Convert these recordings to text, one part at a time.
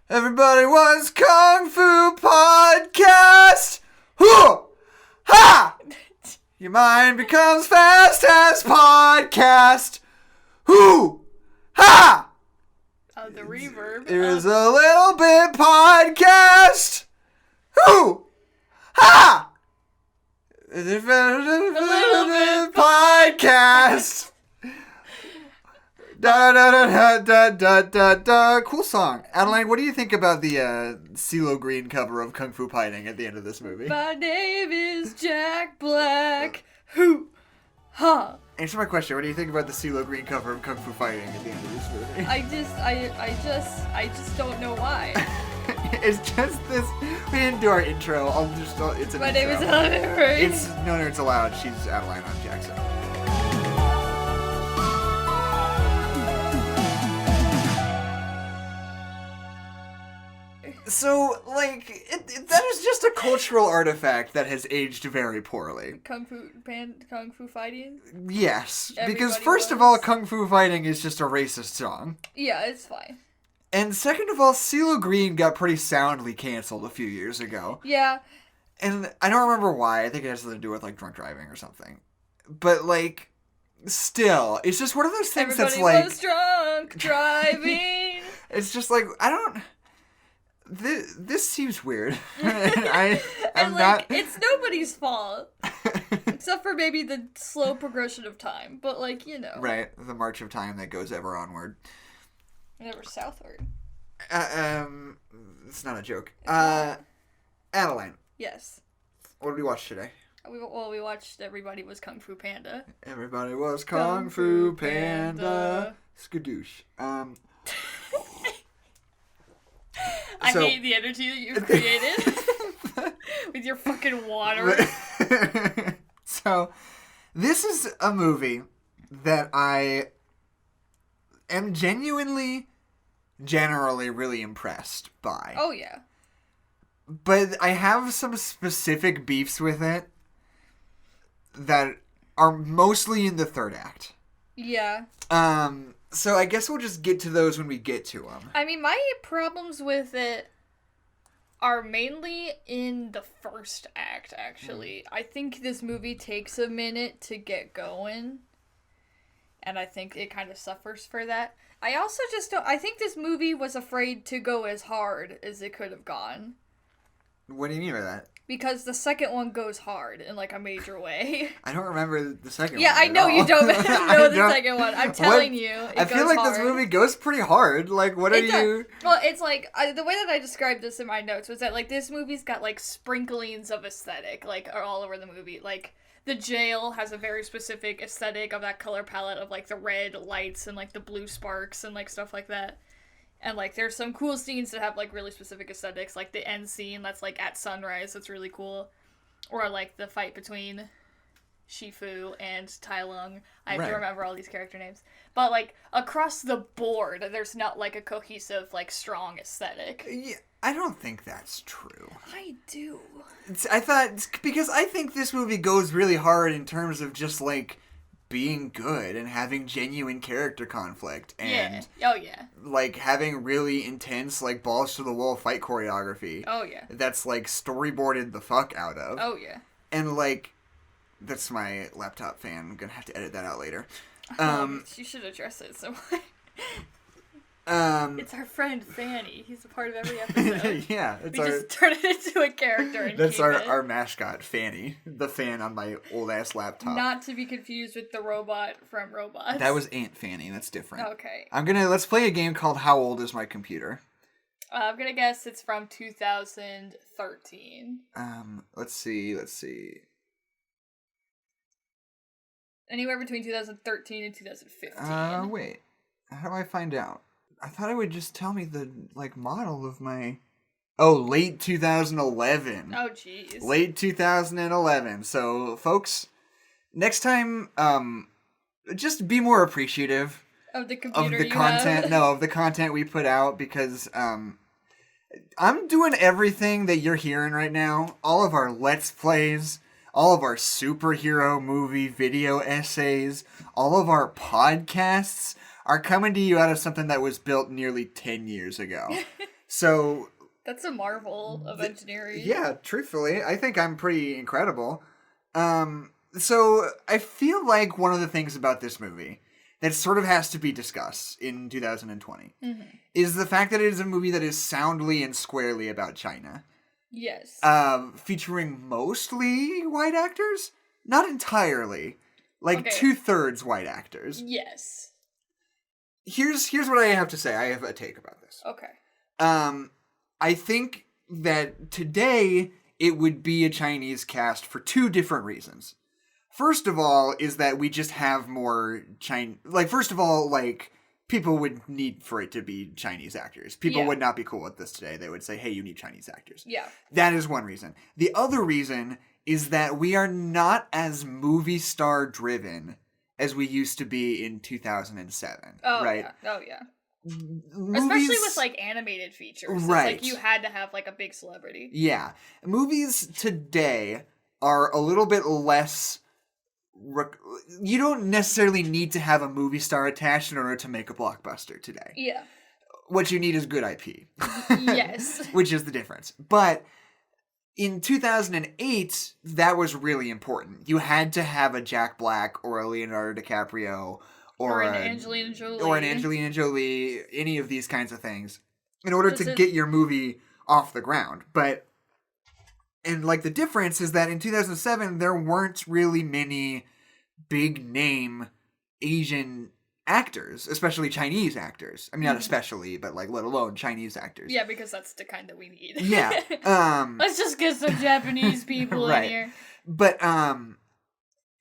Everybody wants Kung Fu Podcast! Hoo! Ha! Your mind becomes fast as podcast! Hoo! Ha! Oh, the reverb. It was a little bit podcast! Hoo! Ha! A little bit podcast! Da da da da da da da. Cool song. Adeline, what do you think about the CeeLo Green cover of Kung Fu Fighting at the end of this movie? My name is Jack Black. Hoo! Ha! Answer my question. What do you think about the CeeLo Green cover of Kung Fu Fighting at the end of this movie? I just don't know why. It's just this. We didn't do our intro. It's an My intro. name is Adeline McMurray. It's allowed. She's Adeline. I'm Jackson. So, that is just a cultural artifact that has aged very poorly. Kung Fu Fighting? Yes, because Everybody first of all, Kung Fu Fighting is just a racist song. Yeah, it's fine. And second of all, CeeLo Green got pretty soundly canceled a few years ago. Yeah. And I don't remember why. I think it has something to do with, drunk driving or something. But, still, it's just one of those things Everybody was drunk driving. It's just This seems weird. It's nobody's fault. Except for maybe the slow progression of time. But, Right, the march of time that goes ever onward. Never southward. It's not a joke. Adeline. Yes. What did we watch today? We watched Everybody Was Kung Fu Panda. Everybody was Kung Fu Panda. Sk'Doosh. I hate the energy that you've created with your fucking water. So, this is a movie that I am generally really impressed by. Oh, yeah. But I have some specific beefs with it that are mostly in the third act. Yeah. So I guess we'll just get to those when we get to them. I mean, my problems with it are mainly in the first act, actually. I think this movie takes a minute to get going. And I think it kind of suffers for that. I also just don't... I think this movie was afraid to go as hard as it could have gone. What do you mean by that? Because the second one goes hard in, a major way. I don't remember the second one. Yeah, I know you don't know the second one. I'm telling you, I feel like hard. This movie goes pretty hard. What are you... Well, it's the way that I described this in my notes was that, this movie's got, sprinklings of aesthetic, are all over the movie. The jail has a very specific aesthetic of that color palette of, the red lights and, the blue sparks and, stuff like that. And, there's some cool scenes that have, really specific aesthetics, the end scene that's, at sunrise, that's really cool. Or, the fight between Shifu and Tai Lung. I have to remember all these character names. But, across the board, there's not, a cohesive, strong aesthetic. Yeah, I don't think that's true. I do. Because I think this movie goes really hard in terms of just, being good and having genuine character conflict and having really intense balls to the wall fight choreography. Oh yeah. That's storyboarded the fuck out of. Oh yeah. And that's my laptop fan. I'm gonna have to edit that out later. You should address it some way. It's our friend Fanny. He's a part of every episode. Yeah, just turn it into a character. And that's our mascot, Fanny, the fan on my old ass laptop. Not to be confused with the robot from Robots. That was Aunt Fanny. That's different. Okay. Let's play a game called How Old Is My Computer? I'm gonna guess it's from 2013. Let's see. Anywhere between 2013 and 2015. Wait. How do I find out? I thought it would just tell me the, model of my... Oh, late 2011. Oh, jeez. Late 2011. So, folks, next time, just be more appreciative... Of the computer of the content. No, of the content we put out, because, I'm doing everything that you're hearing right now. All of our Let's Plays, all of our superhero movie video essays, all of our podcasts... are coming to you out of something that was built nearly 10 years ago. So... That's a marvel of engineering. Yeah, truthfully, I think I'm pretty incredible. So I feel like one of the things about this movie that sort of has to be discussed in 2020 is the fact that it is a movie that is soundly and squarely about China. Yes. Featuring mostly white actors? Not entirely. Like 2/3 white actors. Yes. Here's what I have to say. I have a take about this. Okay. I think that today it would be a Chinese cast for two different reasons. First of all, is that we just have more first of all, people would need for it to be Chinese actors. People would not be cool with this today. They would say, hey, you need Chinese actors. Yeah. That is one reason. The other reason is that we are not as movie star driven as we used to be in 2007. Oh, right? Yeah. Oh, yeah. Movies, especially with animated features, right? It's you had to have a big celebrity. Yeah, movies today are a little bit less. You don't necessarily need to have a movie star attached in order to make a blockbuster today. Yeah, what you need is good IP. Yes, which is the difference. But in 2008, that was really important. You had to have a Jack Black or a Leonardo DiCaprio. Or an Angelina Jolie. Or an Angelina Jolie, any of these kinds of things, in order to get your movie off the ground. And the difference is that in 2007, there weren't really many big name Asian actors, especially Chinese actors. I mean, not especially, but let alone Chinese actors. Yeah, because that's the kind that we need. Yeah. Let's just get some Japanese people in here. But,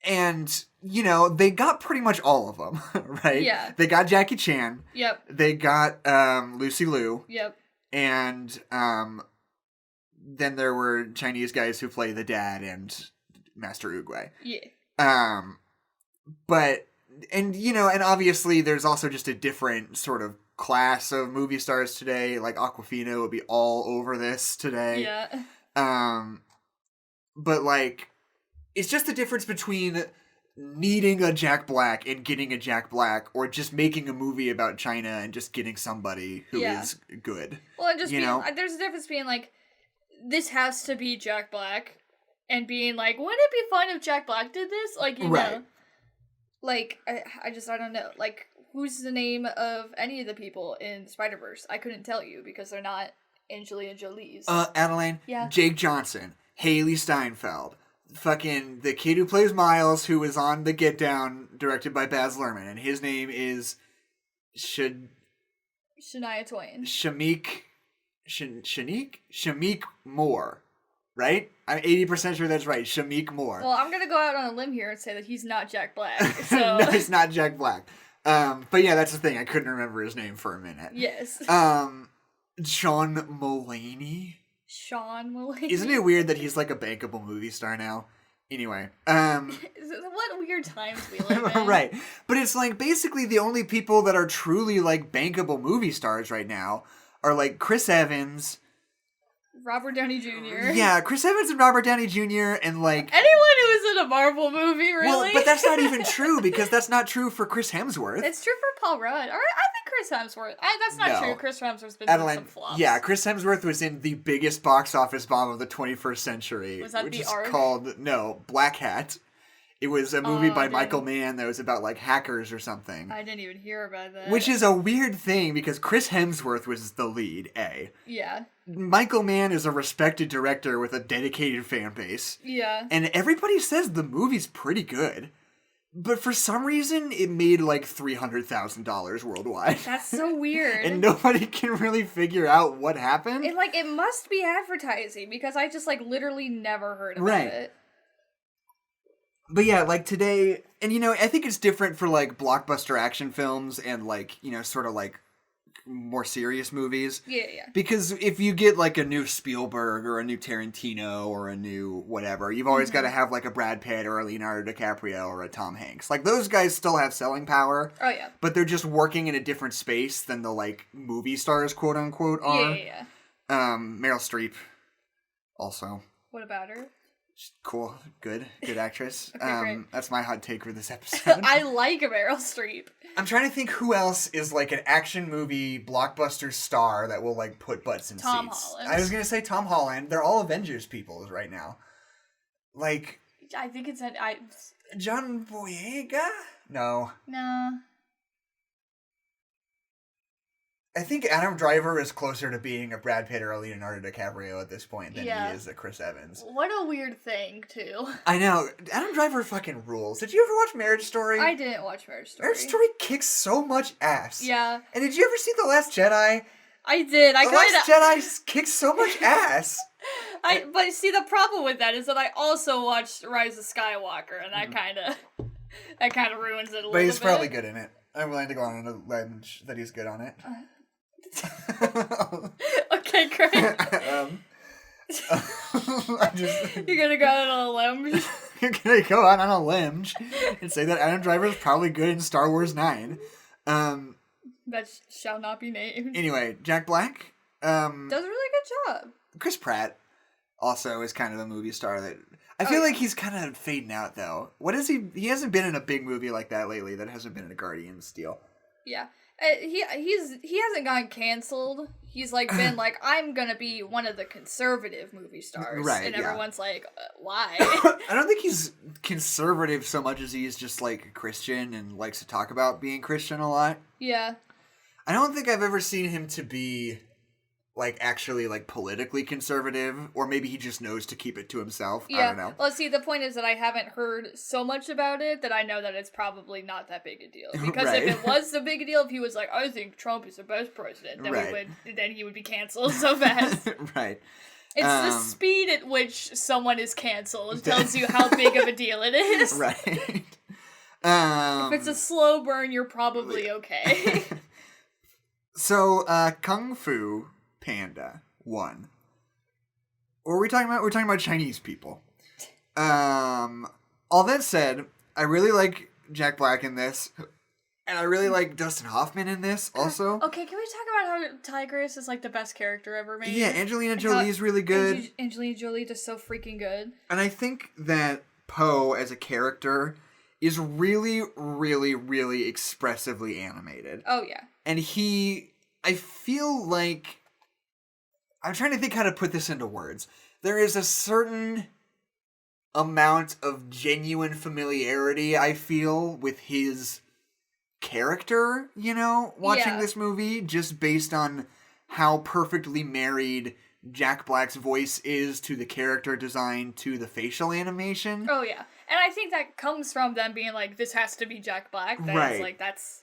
and, they got pretty much all of them, right? Yeah. They got Jackie Chan. Yep. They got Lucy Liu. Yep. And then there were Chinese guys who play the dad and Master Oogway. Yeah. And obviously there's also just a different sort of class of movie stars today. Awkwafina would be all over this today. Yeah. But it's just the difference between needing a Jack Black and getting a Jack Black, or just making a movie about China and just getting somebody who is good. Well, and just there's a difference being this has to be Jack Black, and being wouldn't it be fun if Jack Black did this? Right. I don't know. Who's the name of any of the people in Spider-Verse? I couldn't tell you because they're not Angelina Jolie's. Adeline? Yeah. Jake Johnson. Haley Steinfeld. Fucking the kid who plays Miles, who was on The Get Down, directed by Baz Luhrmann, and his name is Shania Twain. Shamik Moore, right? I'm 80% sure that's right. Shamik Moore. Well, I'm gonna go out on a limb here and say that he's not Jack Black. So no, he's not Jack Black. But yeah, that's the thing. I couldn't remember his name for a minute. Yes. Sean Mulaney. Sean Mulaney. Isn't it weird that he's a bankable movie star now? Anyway, what weird times we live in. Right. But it's basically the only people that are truly bankable movie stars right now are Chris Evans, Robert Downey Jr. Yeah, Chris Evans and Robert Downey Jr. and anyone who is in a Marvel movie, really. Well, but that's not even true, because that's not true for Chris Hemsworth. It's true for Paul Rudd. Or I think Chris Hemsworth. That's not true. Chris Hemsworth's been in some flops. Yeah, Chris Hemsworth was in the biggest box office bomb of the 21st century. Was that which The is Ark? called Black Hat. It was a movie by Michael Mann that was about hackers or something. I didn't even hear about that. Which is a weird thing because Chris Hemsworth was the lead, Yeah. Michael Mann is a respected director with a dedicated fan base. Yeah. And everybody says the movie's pretty good. But for some reason, it made $300,000 worldwide. That's so weird. And nobody can really figure out what happened. And it must be advertising, because I just literally never heard about it. But yeah, today, and I think it's different for blockbuster action films and sort of more serious movies. Yeah. Because if you get a new Spielberg or a new Tarantino or a new whatever, you've always got to have a Brad Pitt or a Leonardo DiCaprio or a Tom Hanks. Those guys still have selling power. Oh yeah. But they're just working in a different space than the movie stars, quote unquote, are. Yeah. Meryl Streep also. What about her? Cool. Good actress. Okay, great. That's my hot take for this episode. I like Meryl Streep. I'm trying to think who else is like an action movie blockbuster star that will like put butts in Tom seats. Holland. I was gonna say Tom Holland. They're all Avengers people right now. Like, I think it's John Boyega? No. I think Adam Driver is closer to being a Brad Pitt or a Leonardo DiCaprio at this point than he is a Chris Evans. What a weird thing, too. I know. Adam Driver fucking rules. Did you ever watch Marriage Story? I didn't watch Marriage Story. Marriage Story kicks so much ass. Yeah. And did you ever see The Last Jedi? I did. The Last Jedi kicks so much ass. But see, the problem with that is that I also watched Rise of Skywalker, and that kind of ruins it a little bit. But he's probably good in it. I'm willing to go on a ledge that he's good on it. Okay, great. You're gonna go out on a limb? You're gonna go out on a limb and say that Adam Driver is probably good in Star Wars 9. That shall not be named. Anyway, Jack Black does a really good job. Chris Pratt also is kind of a movie star that I feel like he's kind of fading out though. What is he? He hasn't been in a big movie like that lately. That hasn't been in a Guardians deal. Yeah. He hasn't gotten canceled. He's like been like, I'm gonna be one of the conservative movie stars, right? And everyone's like, why? I don't think he's conservative so much as he's just like a Christian and likes to talk about being Christian a lot. Yeah. I don't think I've ever seen him to be like actually like politically conservative, or maybe he just knows to keep it to himself. Yeah. I don't know. Well, see, the point is that I haven't heard so much about it that I know that it's probably not that big a deal. Because right. if it was a big deal, if he was like, I think Trump is the best president, then he would be canceled so fast. Right. It's the speed at which someone is canceled tells you how big of a deal it is. Right. If it's a slow burn, you're probably okay. So, Kung Fu Panda 1. What are we talking about? We're talking about Chinese people. All that said, I really like Jack Black in this. And I really like Dustin Hoffman in this also. Okay, can we talk about how Tigress is like the best character ever made? Yeah, Angelina Jolie is really good. Angelina Jolie is so freaking good. And I think that Poe as a character is really, really, really expressively animated. Oh, yeah. And I feel like, I'm trying to think how to put this into words. There is a certain amount of genuine familiarity, I feel, with his character, watching this movie, just based on how perfectly married Jack Black's voice is to the character design, to the facial animation. Oh, yeah. And I think that comes from them being like, this has to be Jack Black. That's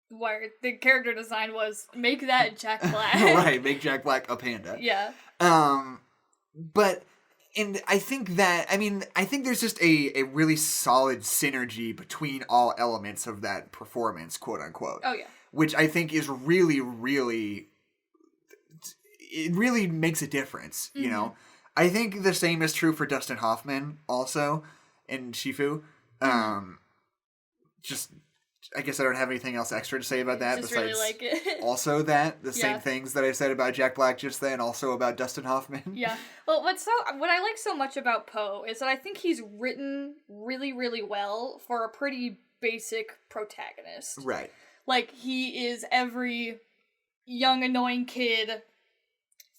where the character design was, make that Jack Black. Right, make Jack Black a panda. Yeah. And I think there's just a really solid synergy between all elements of that performance, quote unquote. Oh, yeah. Which I think is really, really, it really makes a difference, you know? I think the same is true for Dustin Hoffman also in Shifu. I guess I don't have anything else extra to say about that just besides really like it. Also same things that I said about Jack Black just then, also about Dustin Hoffman. Yeah. Well, what I like so much about Poe is that I think he's written really, really well for a pretty basic protagonist. Right. Like, he is every young, annoying kid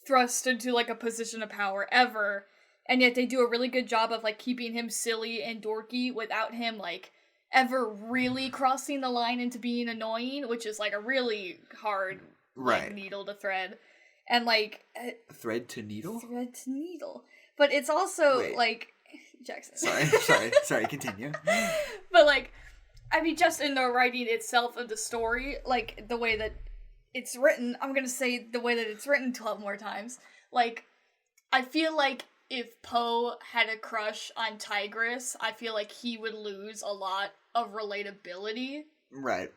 thrust into, like, a position of power ever, and yet they do a really good job of, like, keeping him silly and dorky without him, like, ever really crossing the line into being annoying, which is like a really hard needle to thread. And like thread to needle? Thread to needle. But it's also like Jackson. Sorry, continue. But like, I mean, just in the writing itself of the story, like the way that it's written, I'm gonna say the way that it's written 12 more times. Like, I feel like if Poe had a crush on Tigress, I feel like he would lose a lot of relatability. Right.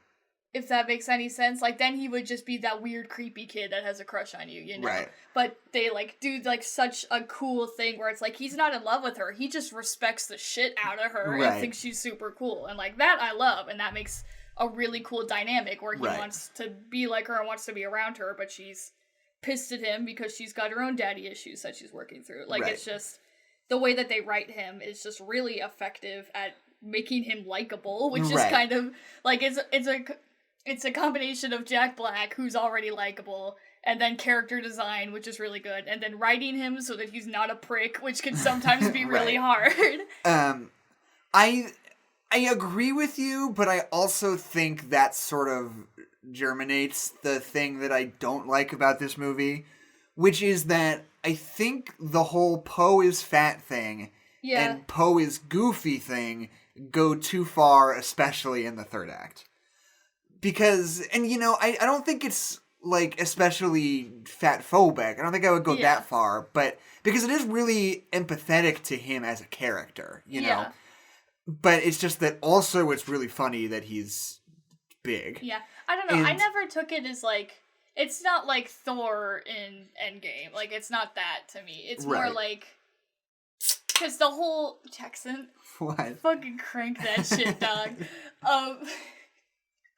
If that makes any sense. Like, then he would just be that weird, creepy kid that has a crush on you, you know? Right. But they, like, do, like, such a cool thing where it's like, he's not in love with her. He just respects the shit out of her and thinks she's super cool. And, like, that I love. And that makes a really cool dynamic where he wants to be like her and wants to be around her, but she's pissed at him because she's got her own daddy issues that she's working through. Like, it's just, the way that they write him is just really effective at making him likable, which is Right. kind of like it's a combination of Jack Black, who's already likable, and then character design, which is really good, and then writing him so that he's not a prick, which can sometimes be really hard. I agree with you, but I also think that sort of germinates the thing that I don't like about this movie, which is that I think the whole Poe is fat thing and Poe is goofy thing go too far, especially in the third act. Because, and I don't think it's, like, especially fat-phobic. I don't think I would go that far, but because it is really empathetic to him as a character, you know? But it's just that also it's really funny that he's big. Yeah. I don't know. I never took it as, like, it's not like Thor in Endgame. Like, it's not that to me. It's more like, because the whole, Jackson. What? Fucking crank that shit, dog.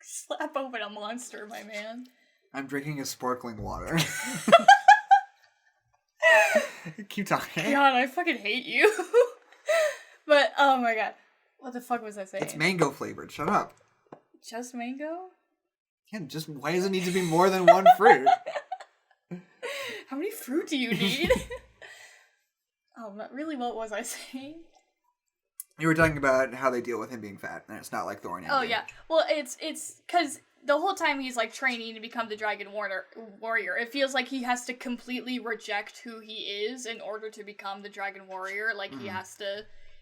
Slap open a monster, my man. I'm drinking a sparkling water. Keep talking. God, I fucking hate you. But, oh my god. What the fuck was I saying? It's mango flavored. Shut up. Just mango? Yeah, just why does it need to be more than one fruit? How many fruit do you need? Oh, not really. What was I saying? You were talking about how they deal with him being fat, and it's not like Thor and Oh, yeah. Well, it's because the whole time he's, like, training to become the Dragon Warrior, it feels like he has to completely reject who he is in order to become the Dragon Warrior. Like,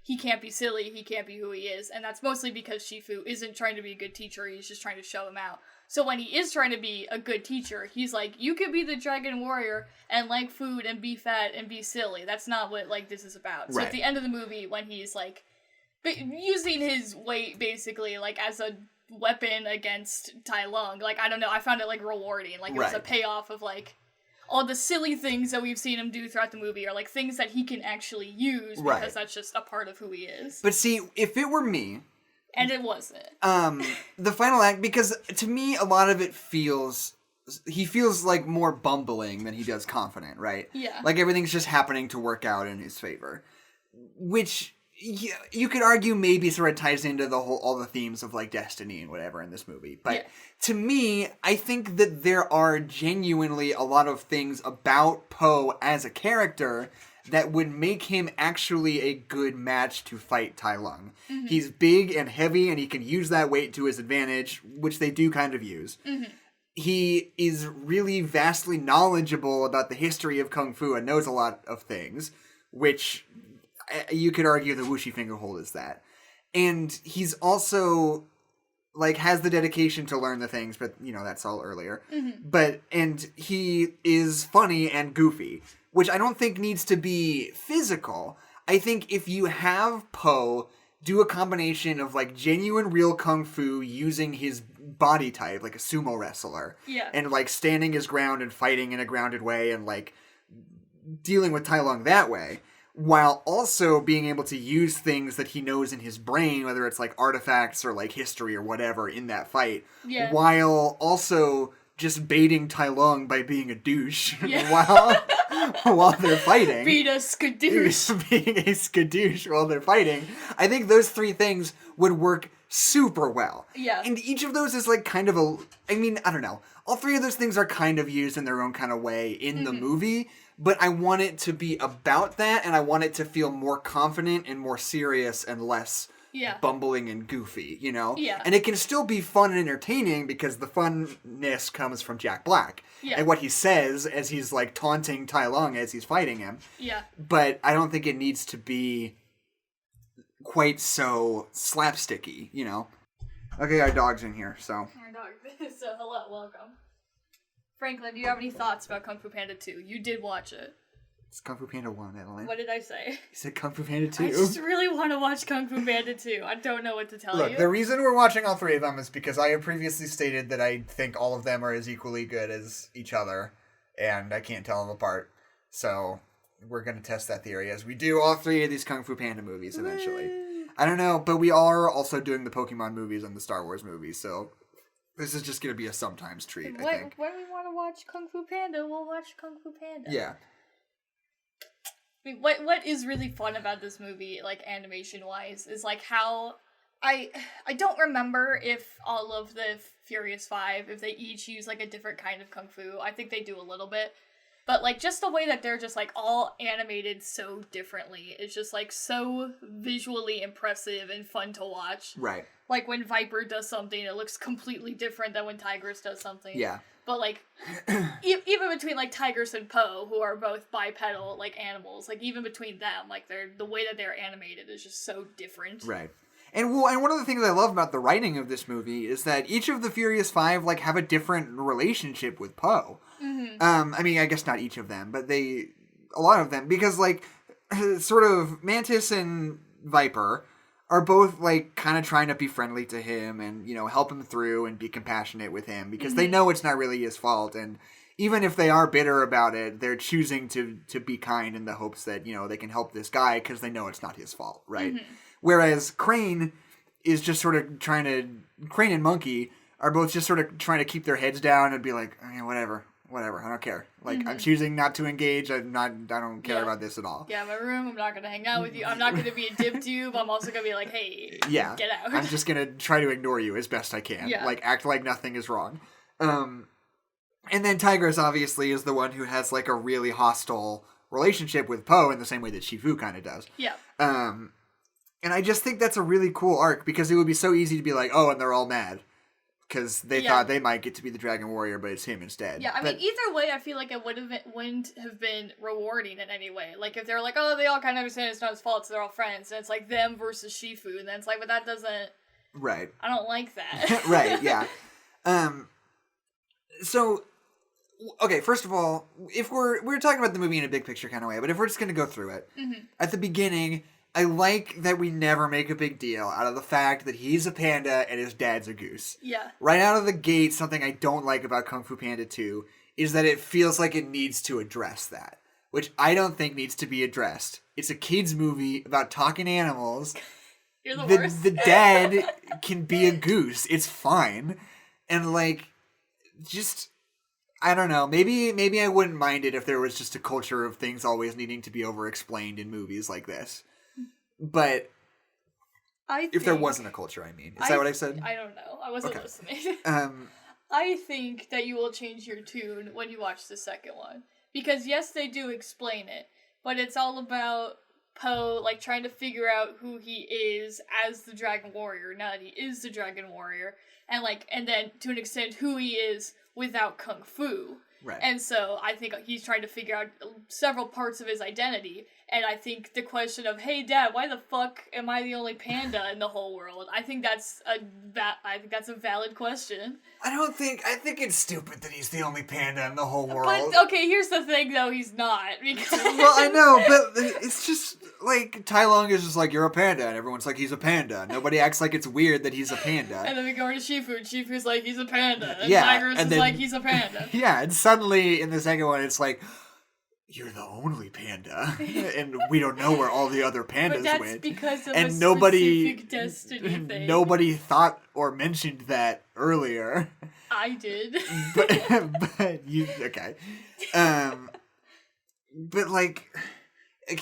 he can't be silly, he can't be who he is, and that's mostly because Shifu isn't trying to be a good teacher, he's just trying to show him out. So when he is trying to be a good teacher, he's like, you could be the Dragon Warrior and like food and be fat and be silly. That's not what, like, this is about. So at the end of the movie, when he's, like, using his weight, basically, like, as a weapon against Tai Lung, like, I don't know, I found it, like, rewarding. Like, it was a payoff of, like, all the silly things that we've seen him do throughout the movie are, like, things that he can actually use because that's just a part of who he is. But see, if it were me... And it wasn't. The final act, because to me, a lot of it feels... He feels, like, more bumbling than he does confident, right? Yeah. Like, everything's just happening to work out in his favor. Which... you could argue maybe sort of ties into all the themes of, like, destiny and whatever in this movie. But to me, I think that there are genuinely a lot of things about Poe as a character that would make him actually a good match to fight Tai Lung. Mm-hmm. He's big and heavy, and he can use that weight to his advantage, which they do kind of use. Mm-hmm. He is really vastly knowledgeable about the history of Kung Fu and knows a lot of things, which... you could argue the Wuxi Fingerhold is that. And he's also, like, has the dedication to learn the things, but, that's all earlier. Mm-hmm. And he is funny and goofy, which I don't think needs to be physical. I think if you have Poe do a combination of, like, genuine real Kung Fu using his body type, like a sumo wrestler. Yeah. And, like, standing his ground and fighting in a grounded way and, like, dealing with Tai Lung that way, while also being able to use things that he knows in his brain, whether it's like artifacts or like history or whatever in that fight, while also just baiting Tai Lung by being a douche while they're fighting. Being a Sk'Doosh. Being a Sk'Doosh while they're fighting. I think those three things would work super well. Yeah. And each of those is like kind of I don't know. All three of those things are kind of used in their own kind of way in the movie. But I want it to be about that, and I want it to feel more confident and more serious and less bumbling and goofy, Yeah. And it can still be fun and entertaining because the funness comes from Jack Black. Yeah. And what he says as he's, like, taunting Tai Lung as he's fighting him. Yeah. But I don't think it needs to be quite so slapsticky, Okay, our dog's in here, so... Our dog. So, hello, welcome. Franklin, do you have any thoughts about Kung Fu Panda 2? You did watch it. It's Kung Fu Panda 1, Adeline. What did I say? You said Kung Fu Panda 2. I just really want to watch Kung Fu Panda 2. I don't know what to tell you. Look, the reason we're watching all three of them is because I have previously stated that I think all of them are as equally good as each other, and I can't tell them apart. So, we're going to test that theory as we do all three of these Kung Fu Panda movies eventually. I don't know, but we are also doing the Pokemon movies and the Star Wars movies, so... this is just going to be a sometimes treat, I think. When we want to watch Kung Fu Panda, we'll watch Kung Fu Panda. Yeah. I mean, what is really fun about this movie, like, animation-wise, is, like, how... I don't remember if all of the Furious Five, if they each use, like, a different kind of kung fu. I think they do a little bit. But, like, just the way that they're just, like, all animated so differently is just, like, so visually impressive and fun to watch. Right. Like, when Viper does something, it looks completely different than when Tigress does something. Yeah. But, like, even between, like, Tigress and Poe, who are both bipedal, like, animals, like, even between them, like, the way that they're animated is just so different. Right. And one of the things I love about the writing of this movie is that each of the Furious Five, like, have a different relationship with Poe. Mm-hmm. I mean, I guess not each of them, but a lot of them, because, like, sort of Mantis and Viper are both, like, kind of trying to be friendly to him and, you know, help him through and be compassionate with him, because they know it's not really his fault, and even if they are bitter about it, they're choosing to be kind in the hopes that, you know, they can help this guy because they know it's not his fault, right? Mm-hmm. Whereas Crane is just sort of Crane and Monkey are both just sort of trying to keep their heads down and be like, I mean, whatever, I don't care. Like, I'm choosing not to engage. I don't care about this at all. Yeah, my room, I'm not going to hang out with you. I'm not going to be a dip tube. I'm also going to be like, hey, get out. I'm just going to try to ignore you as best I can. Yeah. Like, act like nothing is wrong. And then Tigress, obviously, is the one who has, like, a really hostile relationship with Poe in the same way that Shifu kind of does. Yeah. And I just think that's a really cool arc, because it would be so easy to be like, oh, and they're all mad. Because they thought they might get to be the Dragon Warrior, but it's him instead. Yeah, I mean, either way, I feel like it wouldn't have been rewarding in any way. Like, if they're like, oh, they all kind of understand it's not his fault, so they're all friends, and it's like them versus Shifu, and then it's like, but that doesn't... Right. I don't like that. Right, yeah. So, okay, first of all, if we're talking about the movie in a big picture kind of way, but if we're just going to go through it, at the beginning... I like that we never make a big deal out of the fact that he's a panda and his dad's a goose. Yeah. Right out of the gate, something I don't like about Kung Fu Panda 2 is that it feels like it needs to address that, which I don't think needs to be addressed. It's a kid's movie about talking animals. You're the worst. The dad can be a goose. It's fine. And, like, just... I don't know. Maybe I wouldn't mind it if there was just a culture of things always needing to be over-explained in movies like this. But if there wasn't a culture, I mean. Is that what I said? I don't know. I wasn't listening. I think that you will change your tune when you watch the second one. Because, yes, they do explain it, but it's all about Poe, like, trying to figure out who he is as the Dragon Warrior, now that he is the Dragon Warrior, and, like, and then, to an extent, who he is without Kung Fu. Right. And so I think he's trying to figure out several parts of his identity. And I think the question of, hey, Dad, why the fuck am I the only panda in the whole world? I think that's a valid question. I think it's stupid that he's the only panda in the whole world. But, okay, here's the thing, though, he's not. Because... Well, I know, but it's just, like, Tai Lung is just like, you're a panda, and everyone's like, he's a panda. Nobody acts like it's weird that he's a panda. And then we go into Shifu, and Shifu's like, he's a panda. And Tigress is like, he's a panda. Yeah, and suddenly, in the second one, it's like... You're the only panda, and we don't know where all the other pandas but that's went. Because of and a specific destiny thing. Nobody thought or mentioned that earlier. I did. but you okay? But like,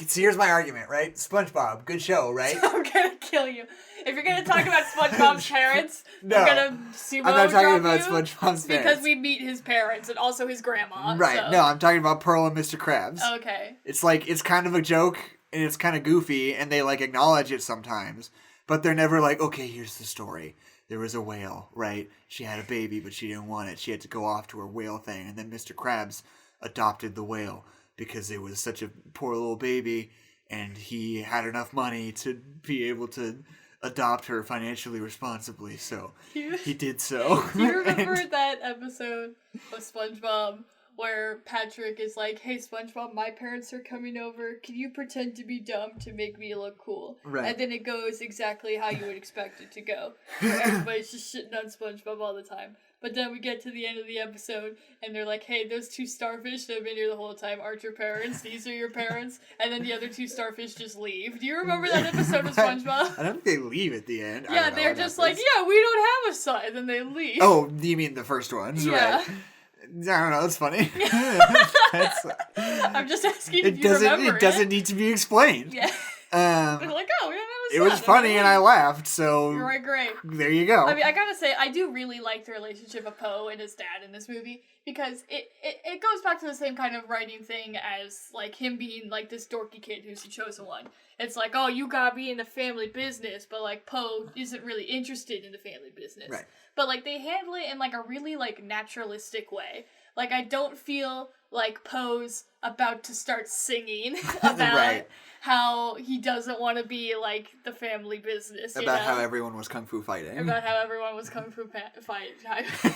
so here's my argument, right? SpongeBob, good show, right? I'm gonna kill you. If you're gonna talk about SpongeBob's parents, no, I'm gonna sumo I'm not talking about you SpongeBob's parents. Because we meet his parents and also his grandma. Right, so. No, I'm talking about Pearl and Mr. Krabs. Okay. It's like, it's kind of a joke, and it's kind of goofy, and they like acknowledge it sometimes, but they're never like, okay, here's the story. There was a whale, right? She had a baby, but she didn't want it. She had to go off to her whale thing, and then Mr. Krabs adopted the whale because it was such a poor little baby, and he had enough money to be able to adopt her financially responsibly, so he did so. Do you remember that episode of SpongeBob where Patrick is like, hey, SpongeBob, my parents are coming over. Can you pretend to be dumb to make me look cool? Right. And then it goes exactly how you would expect it to go. Where everybody's just shitting on SpongeBob all the time. But then we get to the end of the episode, and they're like, hey, those two starfish that have been here the whole time aren't your parents. These are your parents. And then the other two starfish just leave. Do you remember that episode of SpongeBob? I don't think they leave at the end. Yeah, they're just like, yeah, we don't have a son. And then they leave. Oh, you mean the first ones? Yeah. Right. don't know. It's funny. I'm just asking if you remember it doesn't need to be explained. Yeah. They're like, oh, we don't know. It was funny and I laughed, so... Right, great. There you go. I mean, I gotta say, I do really like the relationship of Poe and his dad in this movie, because it goes back to the same kind of writing thing as, like, him being, like, this dorky kid who's the chosen one. It's like, oh, you gotta be in the family business, but, like, Poe isn't really interested in the family business. Right. But, like, they handle it in, like, a really, like, naturalistic way. Like, I don't feel like Poe's about to start singing about how he doesn't want to be, like, the family business, About how everyone was kung fu fighting. About how everyone was kung fu fighting.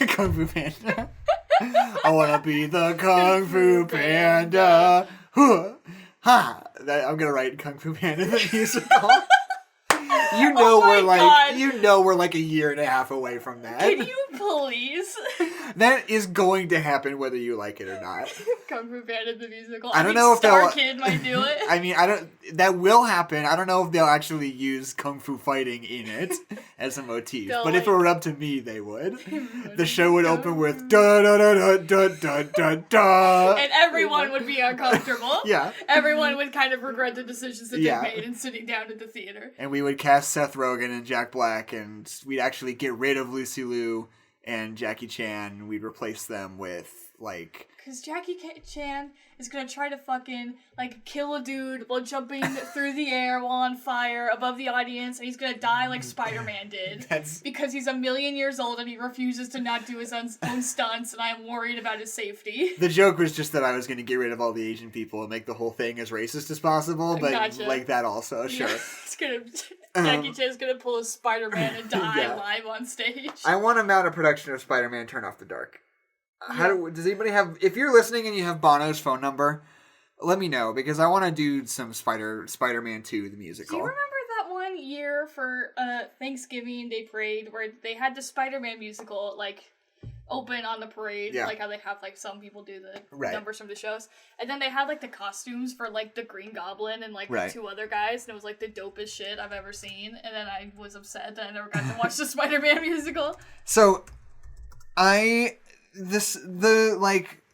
Kung fu panda. I want to be the kung fu panda. Ha! I'm going to write Kung Fu Panda the musical. We're like a year and a half away from that. Can you please? That is going to happen whether you like it or not. Kung Fu Panda the musical. I don't know if Star Kid might do it. I mean, that will happen. I don't know if they'll actually use kung fu fighting in it as a motif. But if it were up to me, they would. The show would open with da da da da da da da da. And everyone would be uncomfortable. Yeah. Everyone would kind of regret the decisions that they made in sitting down at the theater. And we would cast Seth Rogen and Jack Black, and we'd actually get rid of Lucy Liu and Jackie Chan, and we'd replace them with, like... Because Jackie Chan is going to try to fucking, like, kill a dude while jumping through the air while on fire above the audience, and he's going to die like Spider-Man did. Because he's 1,000,000 years old and he refuses to not do his own stunts, and I am worried about his safety. The joke was just that I was going to get rid of all the Asian people and make the whole thing as racist as possible, but like that also, sure. Yeah, Jackie Chan's going to pull a Spider-Man and die live on stage. I want to mount a production of Spider-Man Turn Off the Dark. Does anybody have... If you're listening and you have Bono's phone number, let me know, because I want to do some Spider-Man 2, the musical. Do you remember that one year for Thanksgiving Day Parade where they had the Spider-Man musical, like, open on the parade, like how they have, like, some people do the numbers from the shows, and then they had, like, the costumes for, like, the Green Goblin and, like, the two other guys, and it was, like, the dopest shit I've ever seen, and then I was upset that I never got to watch the Spider-Man musical. So, the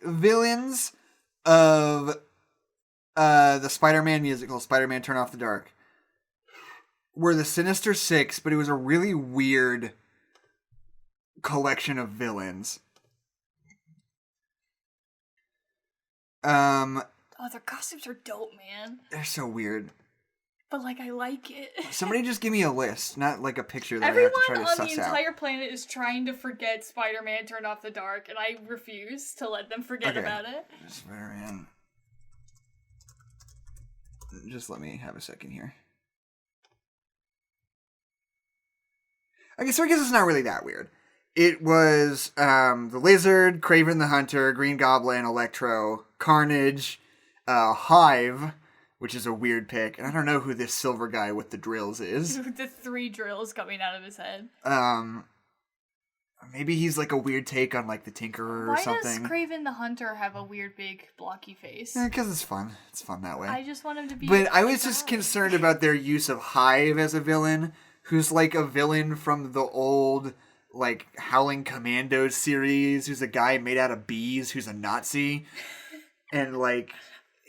villains of the Spider-Man musical, Spider-Man Turn Off the Dark, were the Sinister Six, but it was a really weird collection of villains. Their costumes are dope, man. They're so weird. But, like, I like it. Somebody just give me a list, not, like, a picture that Everyone I have to try to suss out. Everyone on the entire planet is trying to forget Spider-Man Turned Off the Dark, and I refuse to let them forget about it. Spider-Man. Just let me have a second here. Okay, so I guess it's not really that weird. It was the Lizard, Kraven the Hunter, Green Goblin, Electro, Carnage, Hive, which is a weird pick. And I don't know who this silver guy with the drills is. The 3 drills coming out of his head. Maybe he's like a weird take on like the Tinkerer or something. Why does Kraven the Hunter have a weird big blocky face? Because it's fun. It's fun that way. I just want him to be... But I was just concerned about their use of Hive as a villain, who's like a villain from the old like Howling Commandos series, who's a guy made out of bees who's a Nazi. And like...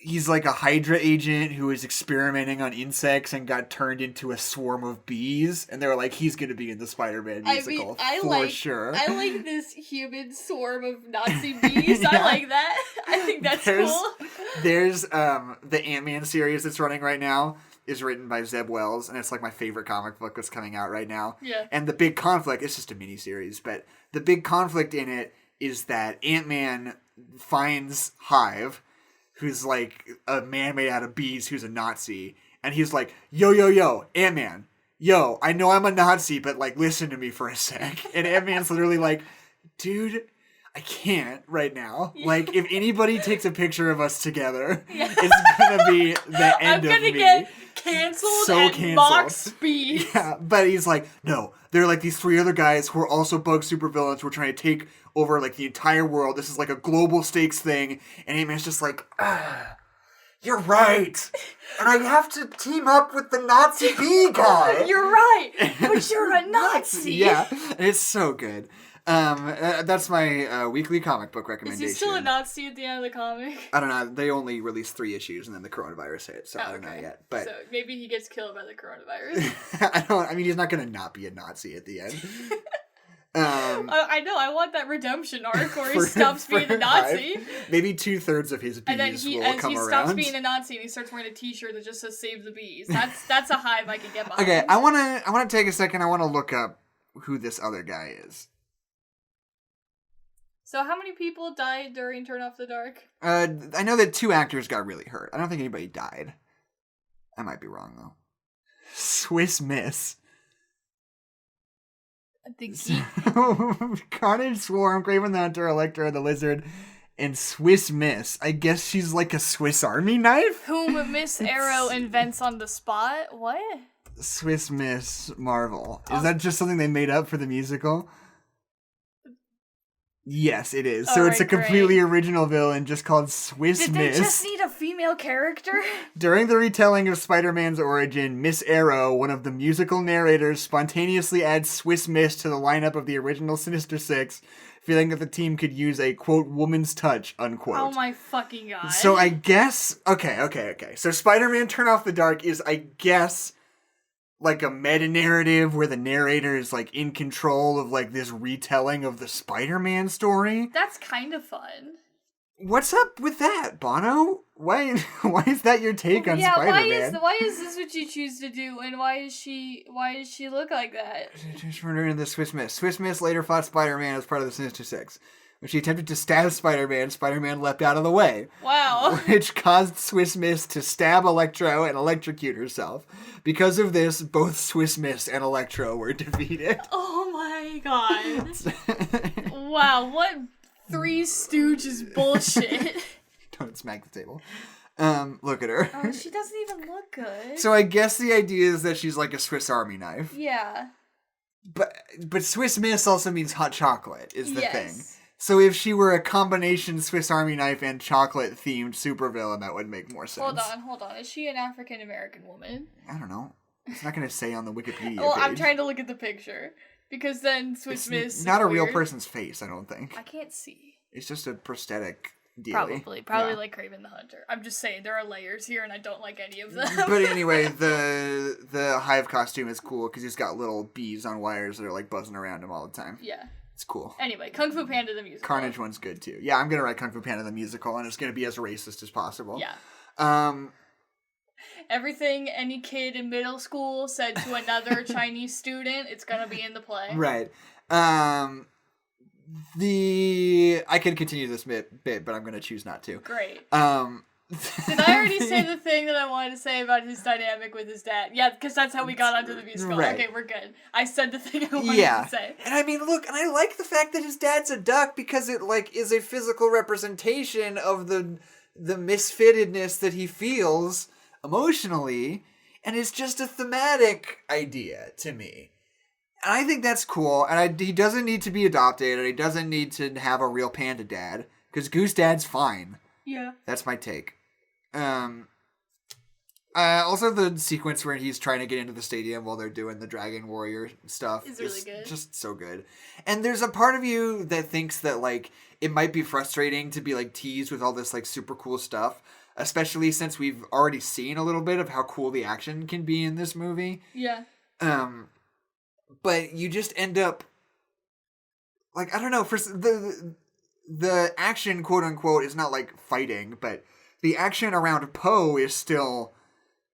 He's like a Hydra agent who is experimenting on insects and got turned into a swarm of bees. And they were like, he's going to be in the Spider-Man musical for sure. I like this human swarm of Nazi bees. I like that. I think that's cool. There's the Ant-Man series that's running right now is written by Zeb Wells. And it's like my favorite comic book that's coming out right now. Yeah. And the big conflict, it's just a miniseries, but the big conflict in it is that Ant-Man finds Hive, who's like a man made out of bees who's a Nazi. And he's like, yo, Ant-Man. Yo, I know I'm a Nazi, but like, listen to me for a sec. And Ant-Man's literally like, dude, I can't right now. Yeah. Like, if anybody takes a picture of us together, it's gonna be the end of me. I'm gonna get canceled and mock speed. Yeah, but he's like, no, there are like these 3 other guys who are also bug supervillains who are trying to take over like the entire world. This is like a global stakes thing. And Ant-Man's just like, you're right. And I have to team up with the Nazi bee guy. You're right, but you're a Nazi. Yeah, and it's so good. That's my weekly comic book recommendation. Is he still a Nazi at the end of the comic? I don't know. They only released 3 issues and then the coronavirus hit, so I don't know yet. But so maybe he gets killed by the coronavirus. I mean, he's not going to not be a Nazi at the end. I know. I want that redemption arc where he stops being a Nazi. Maybe 2/3 of his bees and then will come around. Stops being a Nazi and he starts wearing a T-shirt that just says "Save the Bees." That's a hive I can get behind. Okay, I want to take a second. I want to look up who this other guy is. So how many people died during Turn Off the Dark? I know that 2 actors got really hurt. I don't think anybody died. I might be wrong though. Swiss Miss. Carnage Swarm, Craven the Hunter, Electro the Lizard, and Swiss Miss. I guess she's like a Swiss Army knife? Whom Miss Arrow invents on the spot? What? Swiss Miss Marvel. Is that just something they made up for the musical? Yes, it is. So it's a completely original villain just called Swiss Miss. Did they just need a female character? During the retelling of Spider-Man's origin, Miss Arrow, one of the musical narrators, spontaneously adds Swiss Miss to the lineup of the original Sinister Six, feeling that the team could use a, quote, woman's touch, unquote. Oh my fucking god. So I guess... Okay. So Spider-Man Turn Off the Dark is, I guess... like a meta-narrative where the narrator is like in control of like this retelling of the Spider-Man story. That's kind of fun. What's up with that, Bono? Why is that your take on Spider-Man? Why is this what you choose to do, and why does she look like that? Just remembering the Swiss Miss. Swiss Miss later fought Spider-Man as part of the Sinister Six. When she attempted to stab Spider-Man, Spider-Man leapt out of the way. Wow. Which caused Swiss Miss to stab Electro and electrocute herself. Because of this, both Swiss Miss and Electro were defeated. Oh my god. Wow, what Three Stooges bullshit. Don't smack the table. Look at her. Oh, she doesn't even look good. So I guess the idea is that she's like a Swiss Army knife. Yeah. But Swiss Miss also means hot chocolate, is the thing. So if she were a combination Swiss Army knife and chocolate-themed supervillain, that would make more sense. Hold on. Is she an African-American woman? I don't know. It's not going to say on the Wikipedia Well, page. I'm trying to look at the picture. Because then Swiss Miss... It's not a real person's face, I don't think. I can't see. It's just a prosthetic deal. Probably like Craven the Hunter. I'm just saying, there are layers here, and I don't like any of them. But anyway, the hive costume is cool, because he's got little bees on wires that are like buzzing around him all the time. Yeah. It's cool. Anyway, Kung Fu Panda the musical. Carnage one's good too. Yeah, I'm gonna write Kung Fu Panda the musical, and it's gonna be as racist as possible. Yeah. Everything any kid in middle school said to another Chinese student, it's gonna be in the play. Right. I could continue this bit, but I'm gonna choose not to. Great. Did I already say the thing that I wanted to say about his dynamic with his dad? Yeah, because that's how we got onto the musical. Right. Okay, we're good. I said the thing I wanted to say. And I mean, look, and I like the fact that his dad's a duck because it, like, is a physical representation of the misfittedness that he feels emotionally, and it's just a thematic idea to me. And I think that's cool, and he doesn't need to be adopted, and he doesn't need to have a real panda dad, because Goose Dad's fine. Yeah. That's my take. Also the sequence where he's trying to get into the stadium while they're doing the Dragon Warrior stuff is really good. Just so good. And there's a part of you that thinks that, like, it might be frustrating to be, like, teased with all this, like, super cool stuff, especially since we've already seen a little bit of how cool the action can be in this movie. Yeah. But you just end up, like, I don't know, for the action, quote unquote, is not like fighting, but the action around Poe is still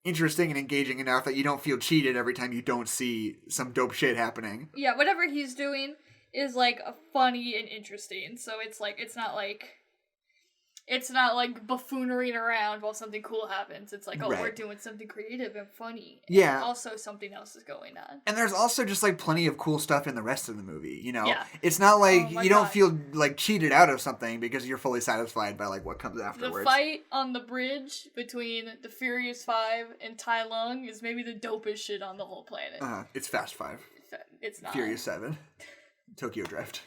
interesting and engaging enough that you don't feel cheated every time you don't see some dope shit happening. Yeah, whatever he's doing is like funny and interesting. So it's not like buffoonery around while something cool happens. It's like, we're doing something creative and funny. Yeah. And also something else is going on. And there's also just, like, plenty of cool stuff in the rest of the movie, you know? Yeah. It's not like you don't feel, like, cheated out of something because you're fully satisfied by, like, what comes afterwards. The fight on the bridge between the Furious Five and Tai Lung is maybe the dopest shit on the whole planet. It's Fast Five. It's not. Furious 7. Tokyo Drift.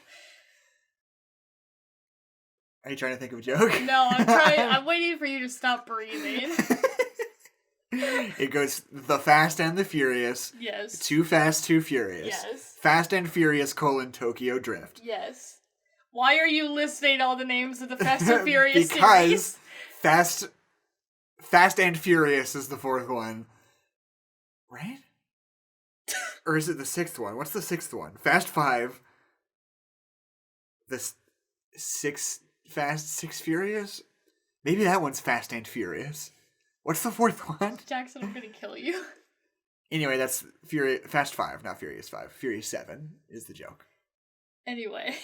Are you trying to think of a joke? No, I'm trying. I'm waiting for you to stop breathing. It goes The Fast and the Furious. Yes. Too Fast, Too Furious. Yes. Fast and Furious, Tokyo Drift. Yes. Why are you listing all the names of the Fast and Furious because series? Fast and Furious is the fourth one. Right? Or is it the sixth one? What's the sixth one? Fast 5. The six Fast, 6 Furious? Maybe that one's Fast and Furious. What's the fourth one? Jackson, I'm gonna kill you. Anyway, that's Fast 5, not Furious 5. Furious 7 is the joke. Anyway.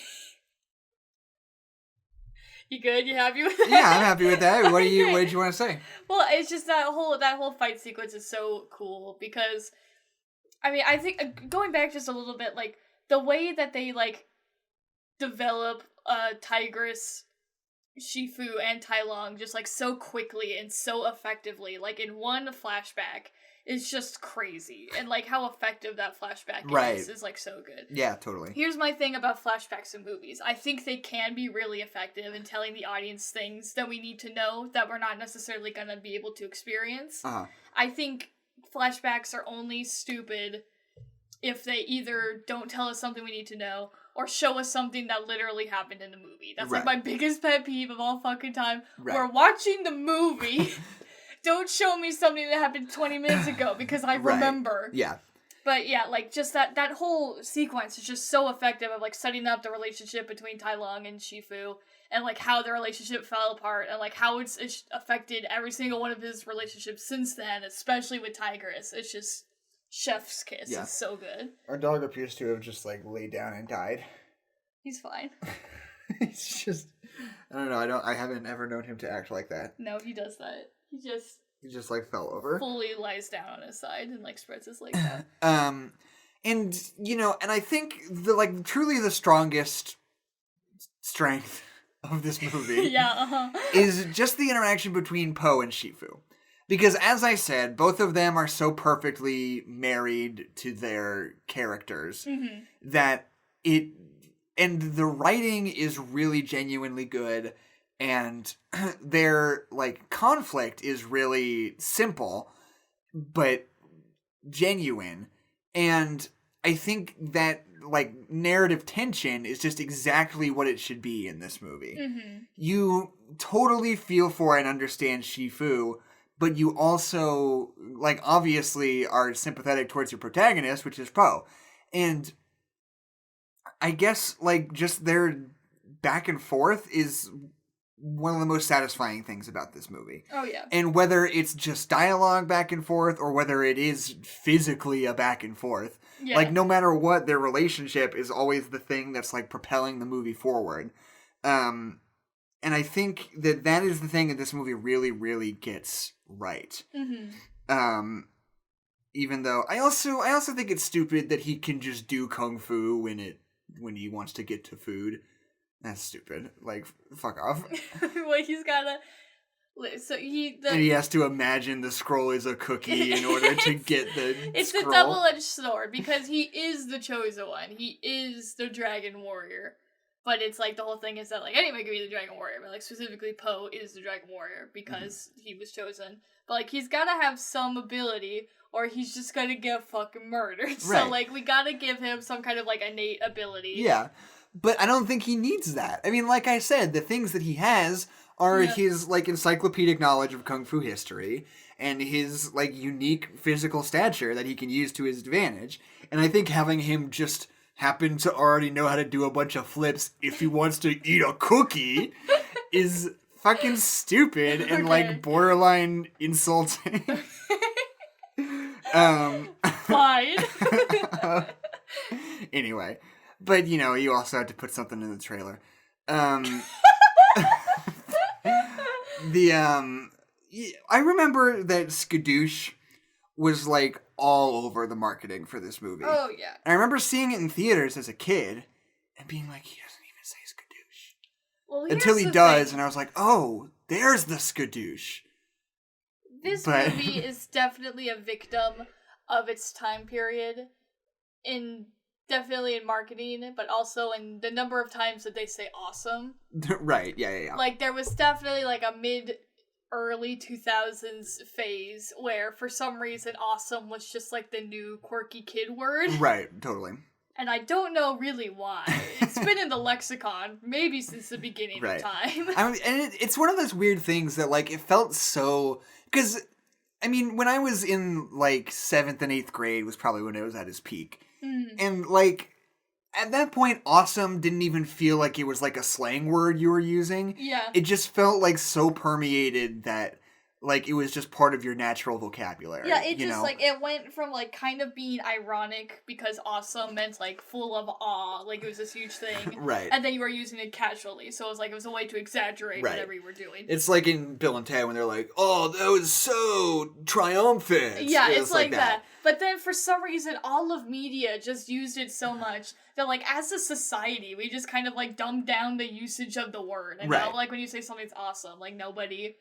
You good? You happy with that? Yeah, I'm happy with that. What did you want to say? Well, it's just that whole fight sequence is so cool because, I mean, I think, going back just a little bit, like, the way that they, like, develop Tigress, Shifu, and Tai Lung just, like, so quickly and so effectively, like, in one flashback, is just crazy. And, like, how effective that flashback is, like, so good. Yeah, totally. Here's my thing about flashbacks in movies. I think they can be really effective in telling the audience things that we need to know that we're not necessarily going to be able to experience. Uh-huh. I think flashbacks are only stupid if they either don't tell us something we need to know or show us something that literally happened in the movie. That's, like, my biggest pet peeve of all fucking time. Right. We're watching the movie... Don't show me something that happened 20 minutes ago, because I remember. Yeah. But yeah, like, just that whole sequence is just so effective of, like, setting up the relationship between Tai Lung and Shifu, and, like, how the relationship fell apart, and, like, how it's affected every single one of his relationships since then, especially with Tigress. It's just chef's kiss. Yeah. It's so good. Our dog appears to have just, like, laid down and died. He's fine. It's just, I don't know, I haven't ever known him to act like that. No, he does that. He just like fell over. Fully lies down on his side and like spreads his legs out. And you know, and I think truly the strongest strength of this movie is just the interaction between Poe and Shifu. Because as I said, both of them are so perfectly married to their characters that and the writing is really genuinely good. And their, like, conflict is really simple, but genuine. And I think that, like, narrative tension is just exactly what it should be in this movie. Mm-hmm. You totally feel for and understand Shifu, but you also, like, obviously are sympathetic towards your protagonist, which is Poe. And I guess, like, just their back and forth is one of the most satisfying things about this movie. Oh, yeah. And whether it's just dialogue back and forth or whether it is physically a back and forth, like, no matter what, their relationship is always the thing that's, like, propelling the movie forward. And I think that is the thing that this movie really, really gets right. Mm-hmm. Even though I also think it's stupid that he can just do kung fu when he wants to get to food. That's stupid. Like, fuck off. Well, he's gotta... So and he has to imagine the scroll is a cookie in order to get the It's scroll. The double-edged sword, because he is the chosen one. He is the dragon warrior. But it's like, the whole thing is that, like, anyone can be the dragon warrior. But, like, specifically, Poe is the dragon warrior because he was chosen. But, like, he's gotta have some ability, or he's just gonna get fucking murdered. Right. So, like, we gotta give him some kind of, like, innate ability. Yeah. But I don't think he needs that. I mean, like I said, the things that he has are his, like, encyclopedic knowledge of Kung Fu history and his, like, unique physical stature that he can use to his advantage. And I think having him just happen to already know how to do a bunch of flips if he wants to eat a cookie is fucking stupid and, like, borderline insulting. Fine. Anyway. But, you know, you also had to put something in the trailer. I remember that Sk'Doosh was, like, all over the marketing for this movie. Oh, yeah. And I remember seeing it in theaters as a kid and being like, he doesn't even say Sk'Doosh. Well, until he does, and I was like, oh, there's the Sk'Doosh. This movie is definitely a victim of its time period definitely in marketing, but also in the number of times that they say awesome. Right, yeah. Like, there was definitely, like, a early 2000s phase where for some reason awesome was just like the new quirky kid word. Right, totally. And I don't know really why. It's been in the lexicon maybe since the beginning of time. It's one of those weird things that, like, it felt so... Because, I mean, when I was in, like, 7th and 8th grade was probably when it was at its peak. And, like, at that point, awesome didn't even feel like it was, like, a slang word you were using. Yeah. It just felt, like, so permeated that... Like, it was just part of your natural vocabulary. Yeah, it just, like, it went from, like, kind of being ironic because awesome meant, like, full of awe. Like, it was this huge thing. Right. And then you were using it casually. So it was, like, it was a way to exaggerate whatever you were doing. It's like in Bill and Ted when they're like, oh, that was so triumphant. Yeah, it's like that. But then, for some reason, all of media just used it so much that, like, as a society, we just kind of, like, dumbed down the usage of the word. And now, like, when you say something's awesome, like, nobody...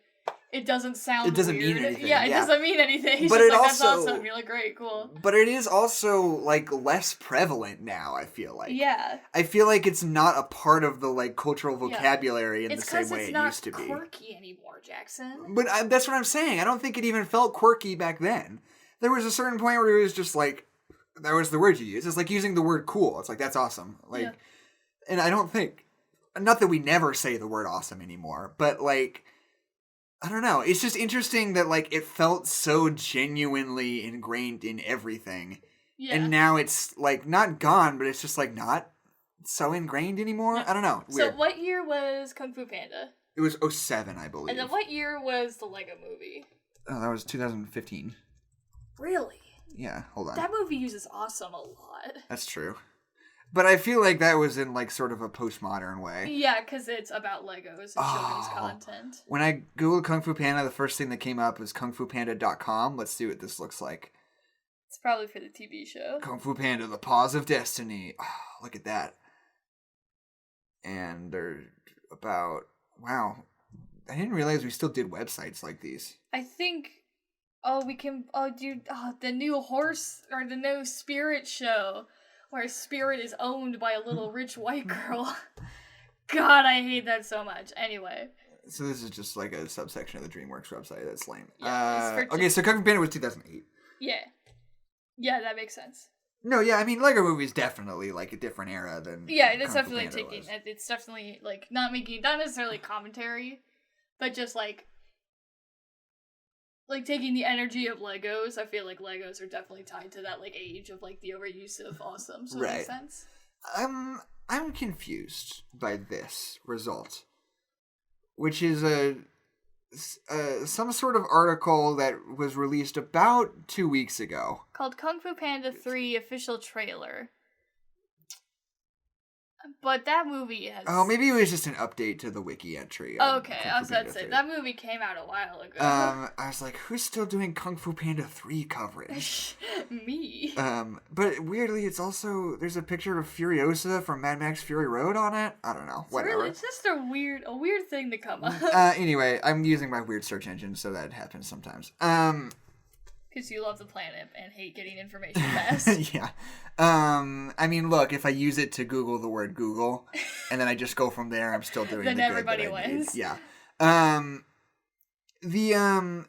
It doesn't sound It doesn't weird. mean anything. Yeah, it doesn't mean anything. It's but just it like, also, that's awesome. You're like, great, cool. But it is also, like, less prevalent now, I feel like. Yeah. I feel like it's not a part of the, like, cultural vocabulary in the same way it used to be. It's not quirky anymore, Jackson. But that's what I'm saying. I don't think it even felt quirky back then. There was a certain point where it was just, like, that was the word you used. It's like using the word cool. It's like, that's awesome. Like, and I don't think, not that we never say the word awesome anymore, but, like... I don't know. It's just interesting that, like, it felt so genuinely ingrained in everything. Yeah. And now it's, like, not gone, but it's just, like, not so ingrained anymore. Yeah. I don't know. Weird. So what year was Kung Fu Panda? It was 2007, I believe. And then what year was the Lego Movie? Oh, that was 2015. Really? Yeah, hold on. That movie uses awesome a lot. That's true. But I feel like that was in, like, sort of a postmodern way. Yeah, because it's about Legos and children's content. When I googled Kung Fu Panda, the first thing that came up was kungfupanda.com. Let's see what this looks like. It's probably for the TV show. Kung Fu Panda, the Paws of Destiny. Oh, look at that. And they're about... Wow. I didn't realize we still did websites like these. I think... Oh, we can... Oh, dude. Oh, the new horse... Or the new Spirit show... Where Spirit is owned by a little rich white girl. God, I hate that so much. Anyway. So this is just like a subsection of the DreamWorks website. That's lame. Yeah, okay, so Kung Fu Panda was 2008. Yeah. Yeah, that makes sense. No, yeah, I mean, Lego Movie is definitely like a different era than Yeah, it's definitely taking... It's definitely, like, not necessarily commentary, but just, like taking the energy of Legos. I feel like Legos are definitely tied to that, like, age of, like, the overuse of awesome. So that makes sense. I'm confused by this result, which is some sort of article that was released about 2 weeks ago. Called Kung Fu Panda 3 Official Trailer. But that movie has... Oh, maybe it was just an update to the wiki entry. Okay, I was about to say, that movie came out a while ago. I was like, who's still doing Kung Fu Panda 3 coverage? Me. But weirdly, it's also... There's a picture of Furiosa from Mad Max Fury Road on it. I don't know. Whatever. It's just a weird thing to come up. Anyway, I'm using my weird search engine, so that happens sometimes. Because you love the planet and hate getting information fast. Yeah. I mean, look, if I use it to Google the word Google, and then I just go from there, I'm still doing then the everybody good that wins. Yeah. I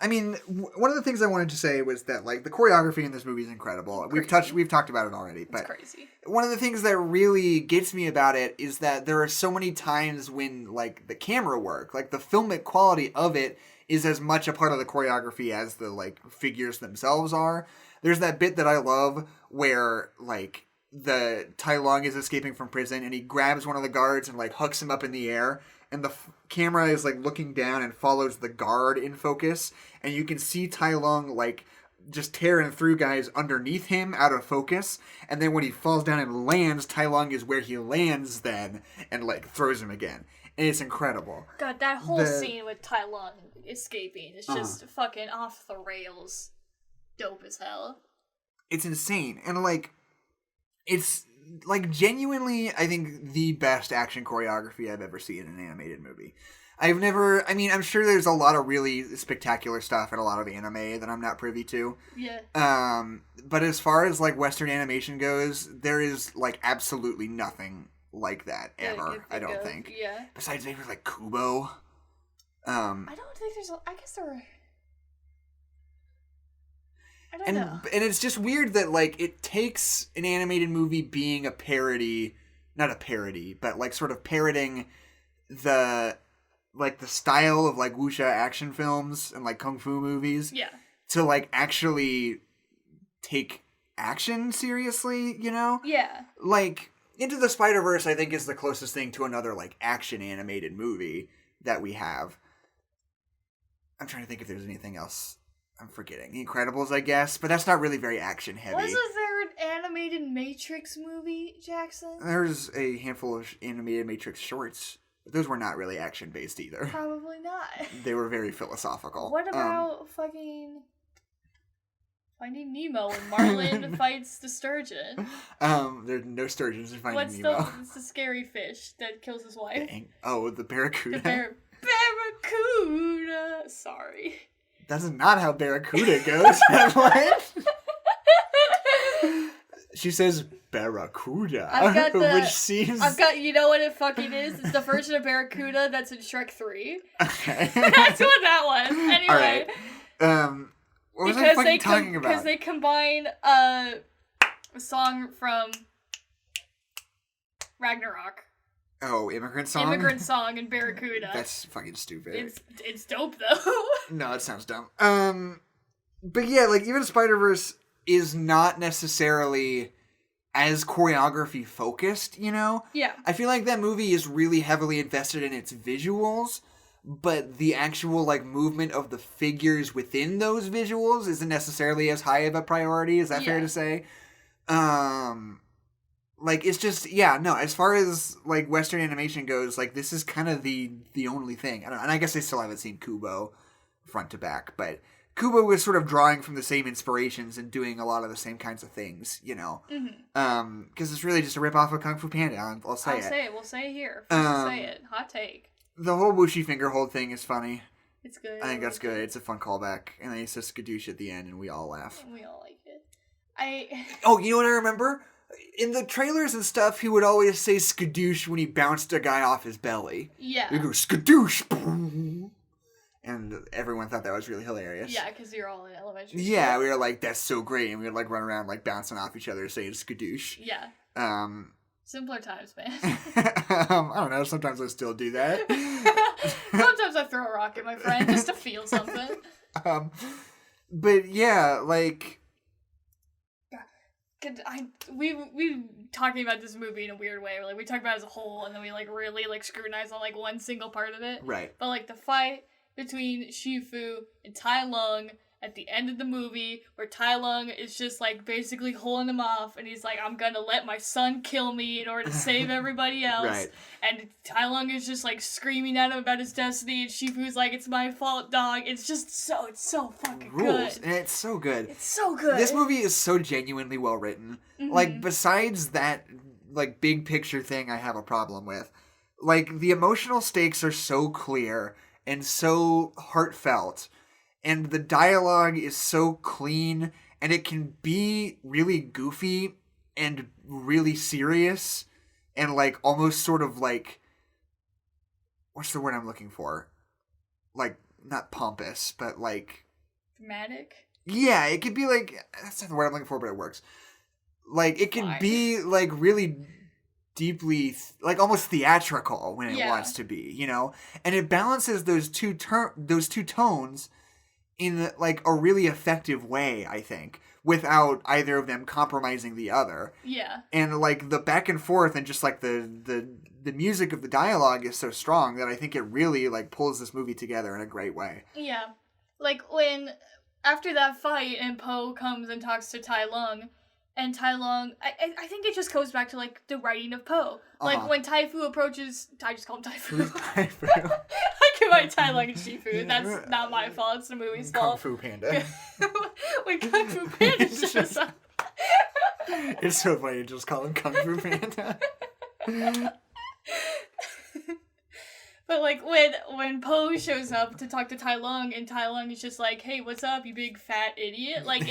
mean, one of the things I wanted to say was that, like, the choreography in this movie is incredible. Crazy. We've talked about it already, but it's crazy. One of the things that really gets me about it is that there are so many times when, like, the camera work, like, the filmic quality of it is as much a part of the choreography as the, like, figures themselves are. There's that bit that I love where, like, the Tai Lung is escaping from prison and he grabs one of the guards and, like, hooks him up in the air, and the camera is, like, looking down and follows the guard in focus, and you can see Tai Lung, like, just tearing through guys underneath him out of focus, and then when he falls down and lands, Tai Lung is where he lands then, and, like, throws him again. And it's incredible. God, that whole scene with Tai Lung escaping is just fucking off the rails. Dope as hell. It's insane. And, like, it's, like, genuinely, I think, the best action choreography I've ever seen in an animated movie. I'm sure there's a lot of really spectacular stuff in a lot of anime that I'm not privy to. Yeah. But as far as, like, Western animation goes, there is, like, absolutely nothing like that ever, I don't think. Yeah. Besides maybe, like, Kubo. I don't think there's. I guess there are. I don't know. And it's just weird that, like, it takes an animated movie being a parody, not a parody, but, like, sort of parroting the style of, like, wuxia action films and, like, kung fu movies. Yeah. To, like, actually take action seriously, you know? Yeah. Like, Into the Spider-Verse, I think, is the closest thing to another, like, action animated movie that we have. I'm trying to think if there's anything else I'm forgetting. The Incredibles, I guess, but that's not really very action heavy. Wasn't there an animated Matrix movie, Jackson? There's a handful of animated Matrix shorts, but those were not really action based either. Probably not. They were very philosophical. What about fucking Finding Nemo when Marlin fights the sturgeon? There's no sturgeons in Finding Nemo. It's the scary fish that kills his wife. The barracuda. Barracuda. Sorry. That's not how Barracuda goes. She says Barracuda, which seems... you know what it fucking is? It's the version of Barracuda that's in Shrek 3. Okay. That's what that was. Anyway. All right. What was I fucking talking about? Because they combine a song from Ragnarok. Oh, Immigrant Song? Immigrant Song and Barracuda. That's fucking stupid. It's dope, though. No, it sounds dumb. But yeah, like, even Spider-Verse is not necessarily as choreography focused, you know? Yeah. I feel like that movie is really heavily invested in its visuals, but the actual, like, movement of the figures within those visuals isn't necessarily as high of a priority. Is that fair to say? Like, it's just, as far as, like, Western animation goes, like, this is kind of the only thing. I don't know, and I guess I still haven't seen Kubo front to back, but Kubo was sort of drawing from the same inspirations and doing a lot of the same kinds of things, you know? Mm-hmm. Because it's really just a ripoff of Kung Fu Panda, I'll say it. We'll say it here. Say it. Hot take. The whole Wuxi finger hold thing is funny. It's good. I think that's good. It's a fun callback. And then he says Sk'Doosh at the end, and we all laugh. We all like it. Oh, you know what I remember? In the trailers and stuff, he would always say Sk'Doosh when he bounced a guy off his belly. Yeah. He'd go, Sk'Doosh! Boom. And everyone thought that was really hilarious. Yeah, because you're all in elementary school. Yeah, we were like, that's so great. And we would, like, run around, like, bouncing off each other saying Sk'Doosh. Yeah. Simpler times, man. I don't know. Sometimes I still do that. Sometimes I throw a rock at my friend just to feel something. But yeah, like... We talking about this movie in a weird way. Like, we talk about it as a whole, and then we, like, really, like, scrutinize on, like, one single part of it. Right. But, like, the fight between Shifu and Tai Lung at the end of the movie, where Tai Lung is just, like, basically holding him off, and he's like, I'm gonna let my son kill me in order to save everybody else. Right. And Tai Lung is just, like, screaming at him about his destiny, and Shifu's like, it's my fault, dog. It's so fucking good. And it's so good. It's so good. This movie is so genuinely well written. Mm-hmm. Like, besides that, like, big picture thing I have a problem with, like, the emotional stakes are so clear and so heartfelt. And the dialogue is so clean, and it can be really goofy and really serious, and, like, almost sort of, like, what's the word I'm looking for? Like, not pompous, but, like... dramatic? Yeah, it could be, like, that's not the word I'm looking for, but it works. Like, it can be, like, really deeply, like, almost theatrical when it wants to be, you know? And it balances those two tones in, like, a really effective way, I think, without either of them compromising the other. Yeah. And, like, the back and forth and just, like, the music of the dialogue is so strong that I think it really, like, pulls this movie together in a great way. Yeah. Like, when, after that fight and Po comes and talks to Tai Lung, and Tai Lung, I think it just goes back to, like, the writing of Po. Like, when Tai Fu approaches... I just call him Tai Fu. Tai Fu. I combine Tai Lung and Shifu. That's not my fault. It's the movie's fault. Kung Fu Panda. When Kung Fu Panda shows up. It's so funny to just call him Kung Fu Panda. But, like, when Po shows up to talk to Tai Lung, and Tai Lung is just like, hey, what's up, you big fat idiot? Like,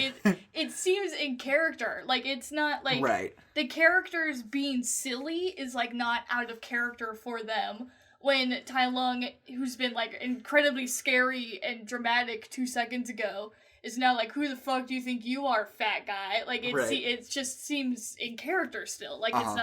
it seems in character. Like, it's not, like... Right. The characters being silly is, like, not out of character for them. when Tai Lung, who's been, like, incredibly scary and dramatic 2 seconds ago, is now like, who the fuck do you think you are, fat guy? Like, it just seems in character still. Like, it's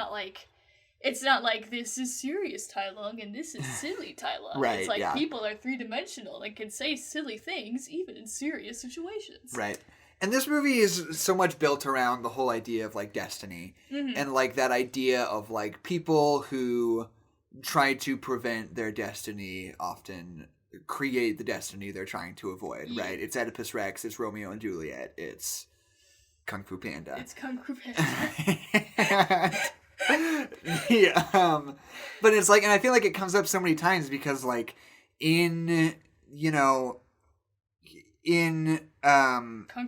not like, this is serious Tai Lung and this is silly Tai Lung. Right, it's like, people are three-dimensional and can say silly things even in serious situations. Right. And this movie is so much built around the whole idea of, like, destiny. Mm-hmm. And, like, that idea of, like, people who try to prevent their destiny often create the destiny they're trying to avoid, right? It's Oedipus Rex, it's Romeo and Juliet, it's Kung Fu Panda. It's Kung Fu Panda. Yeah, but it's like, and I feel like it comes up so many times because, like, in Kung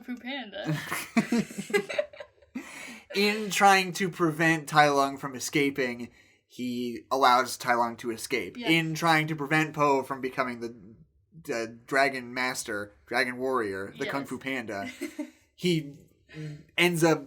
Fu Panda. In trying to prevent Tai Lung from escaping, he allows Tai Lung to escape. Yeah. In trying to prevent Po from becoming the Dragon Master, Dragon Warrior, the Kung Fu Panda, he ends up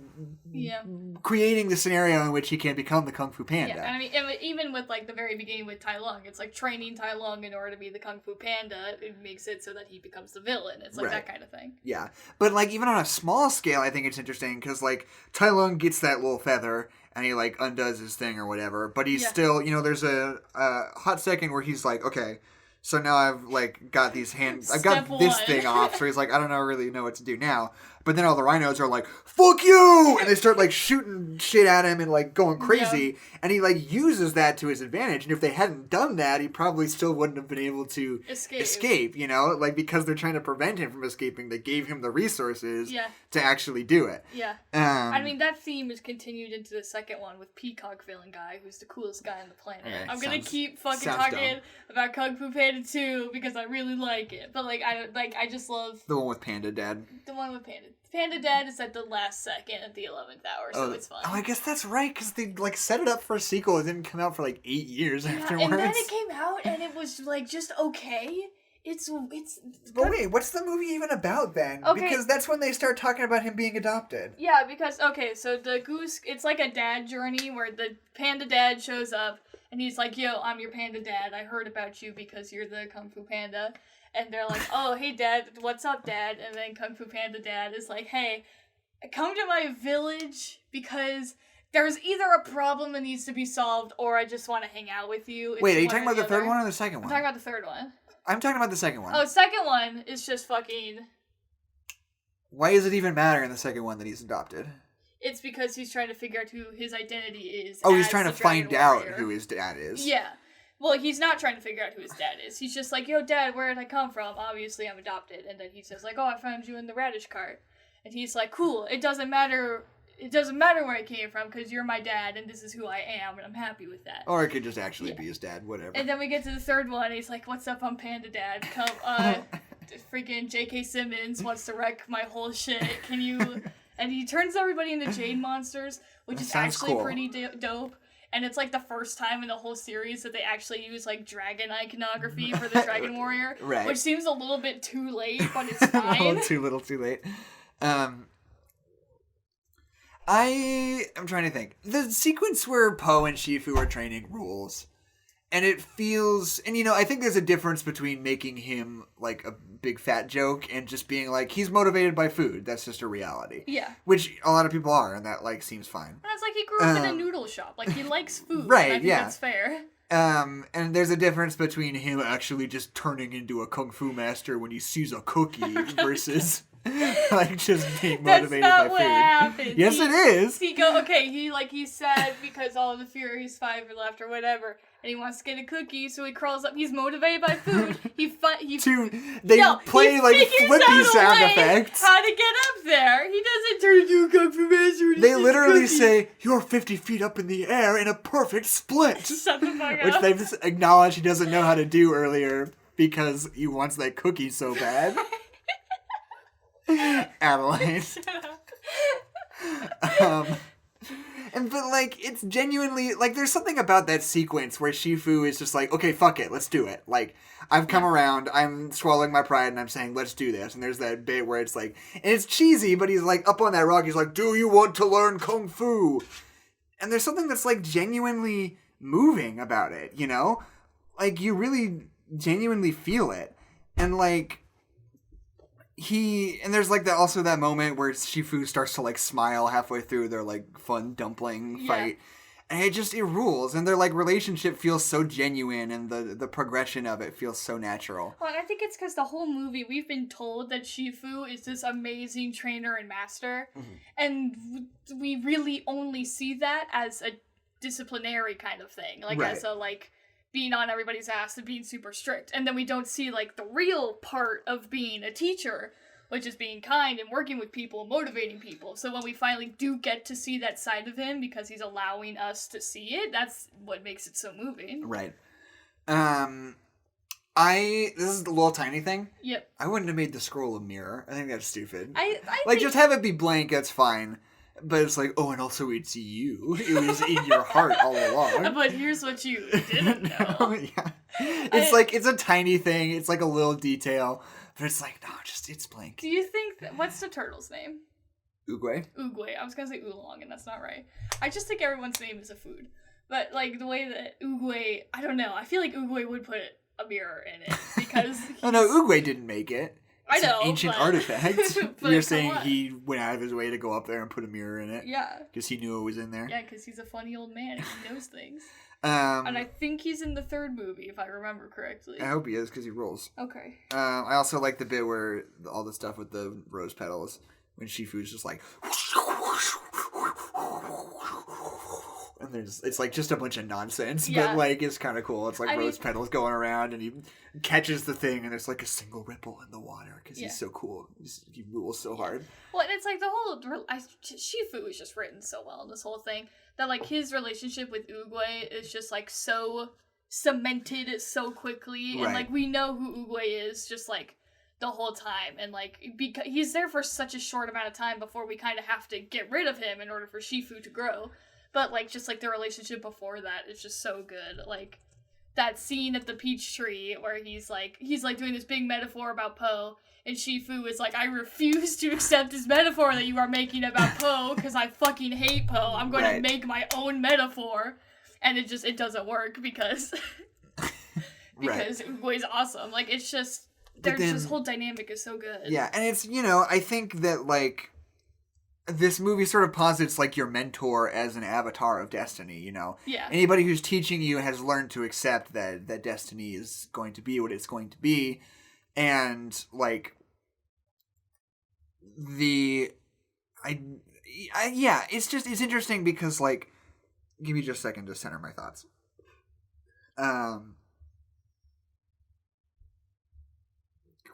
creating the scenario in which he can become the Kung Fu Panda. Yeah, I mean, even with, like, the very beginning with Tai Lung, it's like training Tai Lung in order to be the Kung Fu Panda, it makes it so that he becomes the villain. It's like that kind of thing. Yeah, but, like, even on a small scale, I think it's interesting, because, like, Tai Lung gets that little feather, and he, like, undoes his thing or whatever, but he's still, there's a hot second where he's like, okay, so now I've, like, got these hands, I've got this thing off, so he's like, I don't really know what to do now. But then all the rhinos are like, fuck you! And they start, like, shooting shit at him and, like, going crazy. Yeah. And he, like, uses that to his advantage. And if they hadn't done that, he probably still wouldn't have been able to escape, Like, because they're trying to prevent him from escaping, they gave him the resources to actually do it. Yeah. I mean, that theme is continued into the second one with Peacock Villain Guy, who's the coolest guy on the planet. Okay, I'm gonna keep fucking talking about Kung Fu Panda 2 because I really like it. But, like, I just love... The one with Panda Dad. The one with Panda. Panda Dad is at the last second at the 11th hour, so it's fun. Oh, I guess that's right, because they, like, set it up for a sequel. It didn't come out for, like, 8 years afterwards. And then it came out, and it was, like, just okay. It's... But wait, what's the movie even about, then? Okay. Because that's when they start talking about him being adopted. Yeah, because, okay, so the goose... It's like a dad journey where the Panda Dad shows up, and he's like, yo, I'm your Panda Dad. I heard about you because you're the Kung Fu Panda. And they're like, oh, hey, Dad, what's up, Dad? And then Kung Fu Panda Dad is like, hey, come to my village because there's either a problem that needs to be solved or I just want to hang out with you. Wait, are you talking about the third one or the second one? I'm talking about the third one. I'm talking about the second one. Oh, second one is just fucking... Why does it even matter in the second one that he's adopted? It's because he's trying to figure out who his identity is. Oh, he's trying to find out who his dad is. Yeah. Well, he's not trying to figure out who his dad is. He's just like, yo, Dad, where did I come from? Obviously, I'm adopted. And then he says, like, oh, I found you in the radish cart. And he's like, cool, it doesn't matter where I came from, because you're my dad, and this is who I am, and I'm happy with that. Or it could just actually be his dad, whatever. And then we get to the third one, and he's like, what's up, I'm Panda Dad. Come, freaking J.K. Simmons wants to wreck my whole shit. Can you... And he turns everybody into jade monsters, which is actually pretty dope. And it's, like, the first time in the whole series that they actually use, like, dragon iconography for the Dragon Warrior. Right. Which seems a little bit too late, but it's fine. Too little, too late. I'm trying to think. The sequence where Po and Shifu are training rules. And it feels... And, I think there's a difference between making him, like, a big fat joke and just being like, he's motivated by food. That's just a reality. Yeah. Which a lot of people are, and that, like, seems fine. And it's like he grew up in a noodle shop. Like, he likes food. Right, I think that's fair. And there's a difference between him actually just turning into a kung fu master when he sees a cookie versus... like, just being motivated by food. That's not what happens. Yes, it is. He's sad because all of the Furious 5 are left or whatever, and he wants to get a cookie, so he crawls up. He's motivated by food. They play, like, flippy sound effects. How to get up there. He doesn't turn into a kung fu master. They literally say, you're 50 feet up in the air in a perfect split. Shut the fuck up. Which they've just acknowledged he doesn't know how to do earlier because he wants that cookie so bad. Adeline. But, like, it's genuinely, like, there's something about that sequence where Shifu is just like, okay, fuck it, let's do it. Like, I've come around, I'm swallowing my pride, and I'm saying, let's do this. And there's that bit where it's like, and it's cheesy, but he's like, up on that rock, he's like, do you want to learn Kung Fu? And there's something that's, like, genuinely moving about it, like, you really genuinely feel it. And, like, and there's, like, also that moment where Shifu starts to, like, smile halfway through their, like, fun dumpling fight. And it rules. And their, like, relationship feels so genuine, and the progression of it feels so natural. Well, and I think it's because the whole movie, we've been told that Shifu is this amazing trainer and master. Mm-hmm. And we really only see that as a disciplinary kind of thing. Like, as a, like, being on everybody's ass and being super strict. And then we don't see, like, the real part of being a teacher, which is being kind and working with people and motivating people. So when we finally do get to see that side of him, because he's allowing us to see it, that's what makes it so moving. Right. This is a little tiny thing. Yep. I wouldn't have made the scroll a mirror. I think that's stupid. I like, just have it be blank, that's fine. But it's like, oh, and also it's you. It was in your heart all along. But here's what you didn't know. Yeah. It's a tiny thing. It's like a little detail. But it's like, no, it's blank. Do you think what's the turtle's name? Oogway. Oogway. I was gonna say oolong, and that's not right. I just think everyone's name is a food. But, like, the way that Oogway, I don't know. I feel like Oogway would put a mirror in it, because Oh, no, Oogway didn't make it. It's I know, an ancient artifact. But You're saying he went out of his way to go up there and put a mirror in it? Yeah. Because he knew it was in there? Yeah, because he's a funny old man and he knows things. And I think he's in the third movie, if I remember correctly. I hope he is, because he rules. Okay. I also like the bit where all the stuff with the rose petals, when Shifu's just like... And it's like just a bunch of nonsense, but like it's kind of cool. It's like rose petals going around, and he catches the thing, and there's like a single ripple in the water because he's so cool. He rules so hard. Well, and it's like the whole Shifu is just written so well in this whole thing that like his relationship with Oogway is just like so cemented so quickly, and like we know who Oogway is just like the whole time, and like because he's there for such a short amount of time before we kind of have to get rid of him in order for Shifu to grow. But, like, just, like, the relationship before that is just so good. Like, that scene at the peach tree where he's doing this big metaphor about Poe, and Shifu is like, I refuse to accept this metaphor that you are making about Poe, because I fucking hate Poe. I'm going to make my own metaphor. And it doesn't work because Uguay's awesome. Like, it's just, this whole dynamic is so good. Yeah, and it's, I think that, like, this movie sort of posits, like, your mentor as an avatar of destiny, Yeah. Anybody who's teaching you has learned to accept that destiny is going to be what it's going to be. And, like, it's interesting because, like, give me just a second to center my thoughts.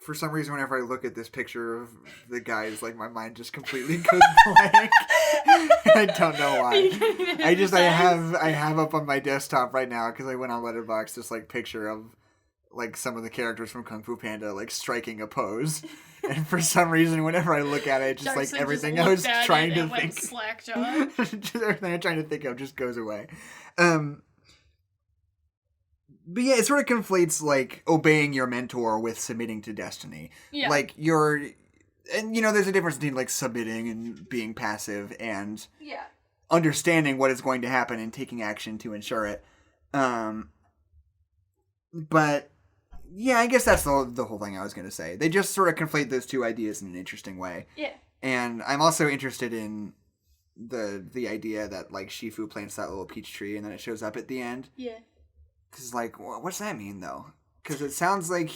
For some reason, whenever I look at this picture of the guys, like, my mind just completely goes blank. I don't know why. I have up on my desktop right now, because I went on Letterboxd, this, like, picture of, like, some of the characters from Kung Fu Panda, like, striking a pose. And for some reason, whenever I look at it, just, Jackson like, everything just I was trying to think... slack jaw. Just everything I'm trying to think of just goes away. But yeah, it sort of conflates, like, obeying your mentor with submitting to destiny. Yeah. Like, there's a difference between, like, submitting and being passive and understanding what is going to happen and taking action to ensure it. But, yeah, I guess that's the whole thing I was going to say. They just sort of conflate those two ideas in an interesting way. Yeah. And I'm also interested in the idea that, like, Shifu plants that little peach tree and then it shows up at the end. Yeah. Because, like, what's that mean, though? Because it sounds like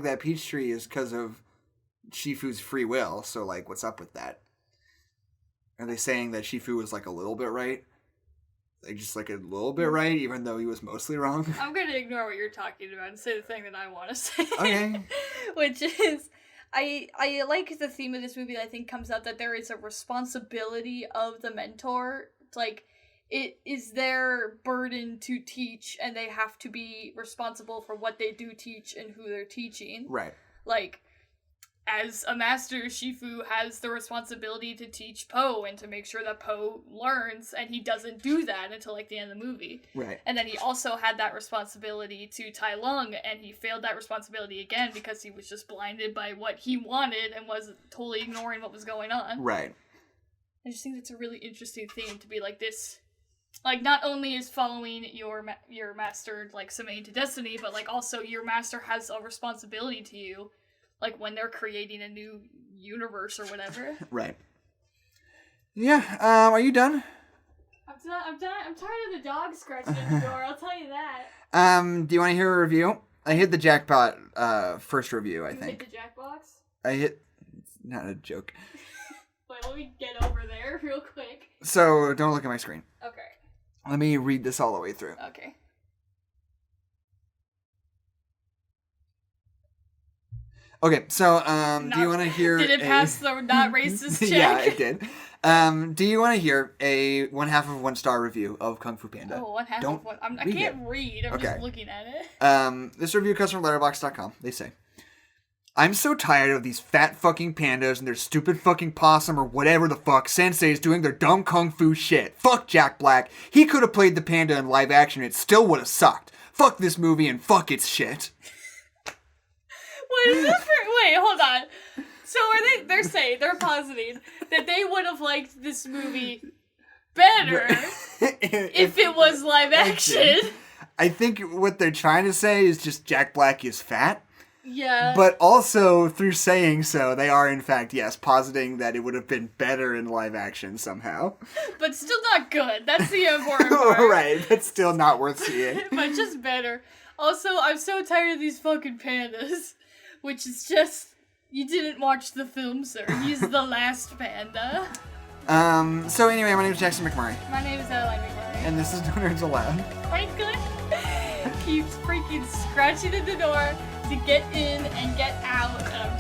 that peach tree is because of Shifu's free will, so, like, what's up with that? Are they saying that Shifu was, like, a little bit right? Like, just, like, a little bit right, even though he was mostly wrong? I'm going to ignore what you're talking about and say the thing that I want to say. Okay. Which is, I like the theme of this movie that I think comes out that there is a responsibility of the mentor, like... It is their burden to teach, and they have to be responsible for what they do teach and who they're teaching. Right. Like, as a master, Shifu has the responsibility to teach Poe and to make sure that Poe learns, and he doesn't do that until, like, the end of the movie. Right. And then he also had that responsibility to Tai Lung, and he failed that responsibility again because he was just blinded by what he wanted and was totally ignoring what was going on. Right. I just think that's a really interesting theme to be like this... like, not only is following your master, like, submitting to destiny, but, like, also your master has a responsibility to you, like, when they're creating a new universe or whatever. Right. Yeah, are you done? I'm done. I'm tired of the dog scratching at the door, I'll tell you that. Do you want to hear a review? I hit the jackpot, first review, I think. You hit the jackbox? It's not a joke. Wait, let me get over there real quick. So, don't look at my screen. Okay. Let me read this all the way through. Okay. Okay, so, do you want to hear... Did it pass the not racist check? Yeah, it did. Do you want to hear a 1/2 of 1 star review of Kung Fu Panda? Oh, 1/2 of 1. I can't read. I'm just looking at it. This review comes from Letterboxd.com. They say, I'm so tired of these fat fucking pandas and their stupid fucking possum or whatever the fuck senseis doing their dumb kung fu shit. Fuck Jack Black. He could have played the panda in live action. It still would have sucked. Fuck this movie and fuck its shit. What is this for? Wait, hold on. So they're positing that they would have liked this movie better if it was live action. I think what they're trying to say is just Jack Black is fat. Yeah. But also, through saying so, they are, in fact, yes, positing that it would have been better in live action somehow. But still not good. That's the important part. Right, but still not worth seeing. But just better. Also, I'm so tired of these fucking pandas. Which is just... You didn't watch the film, sir. He's the last panda. So anyway, my name is Jackson McMurray. My name is Adeline McMurray. And this is No Nerds Allowed. Franklin keeps freaking scratching at the door to get in and get out, and I'm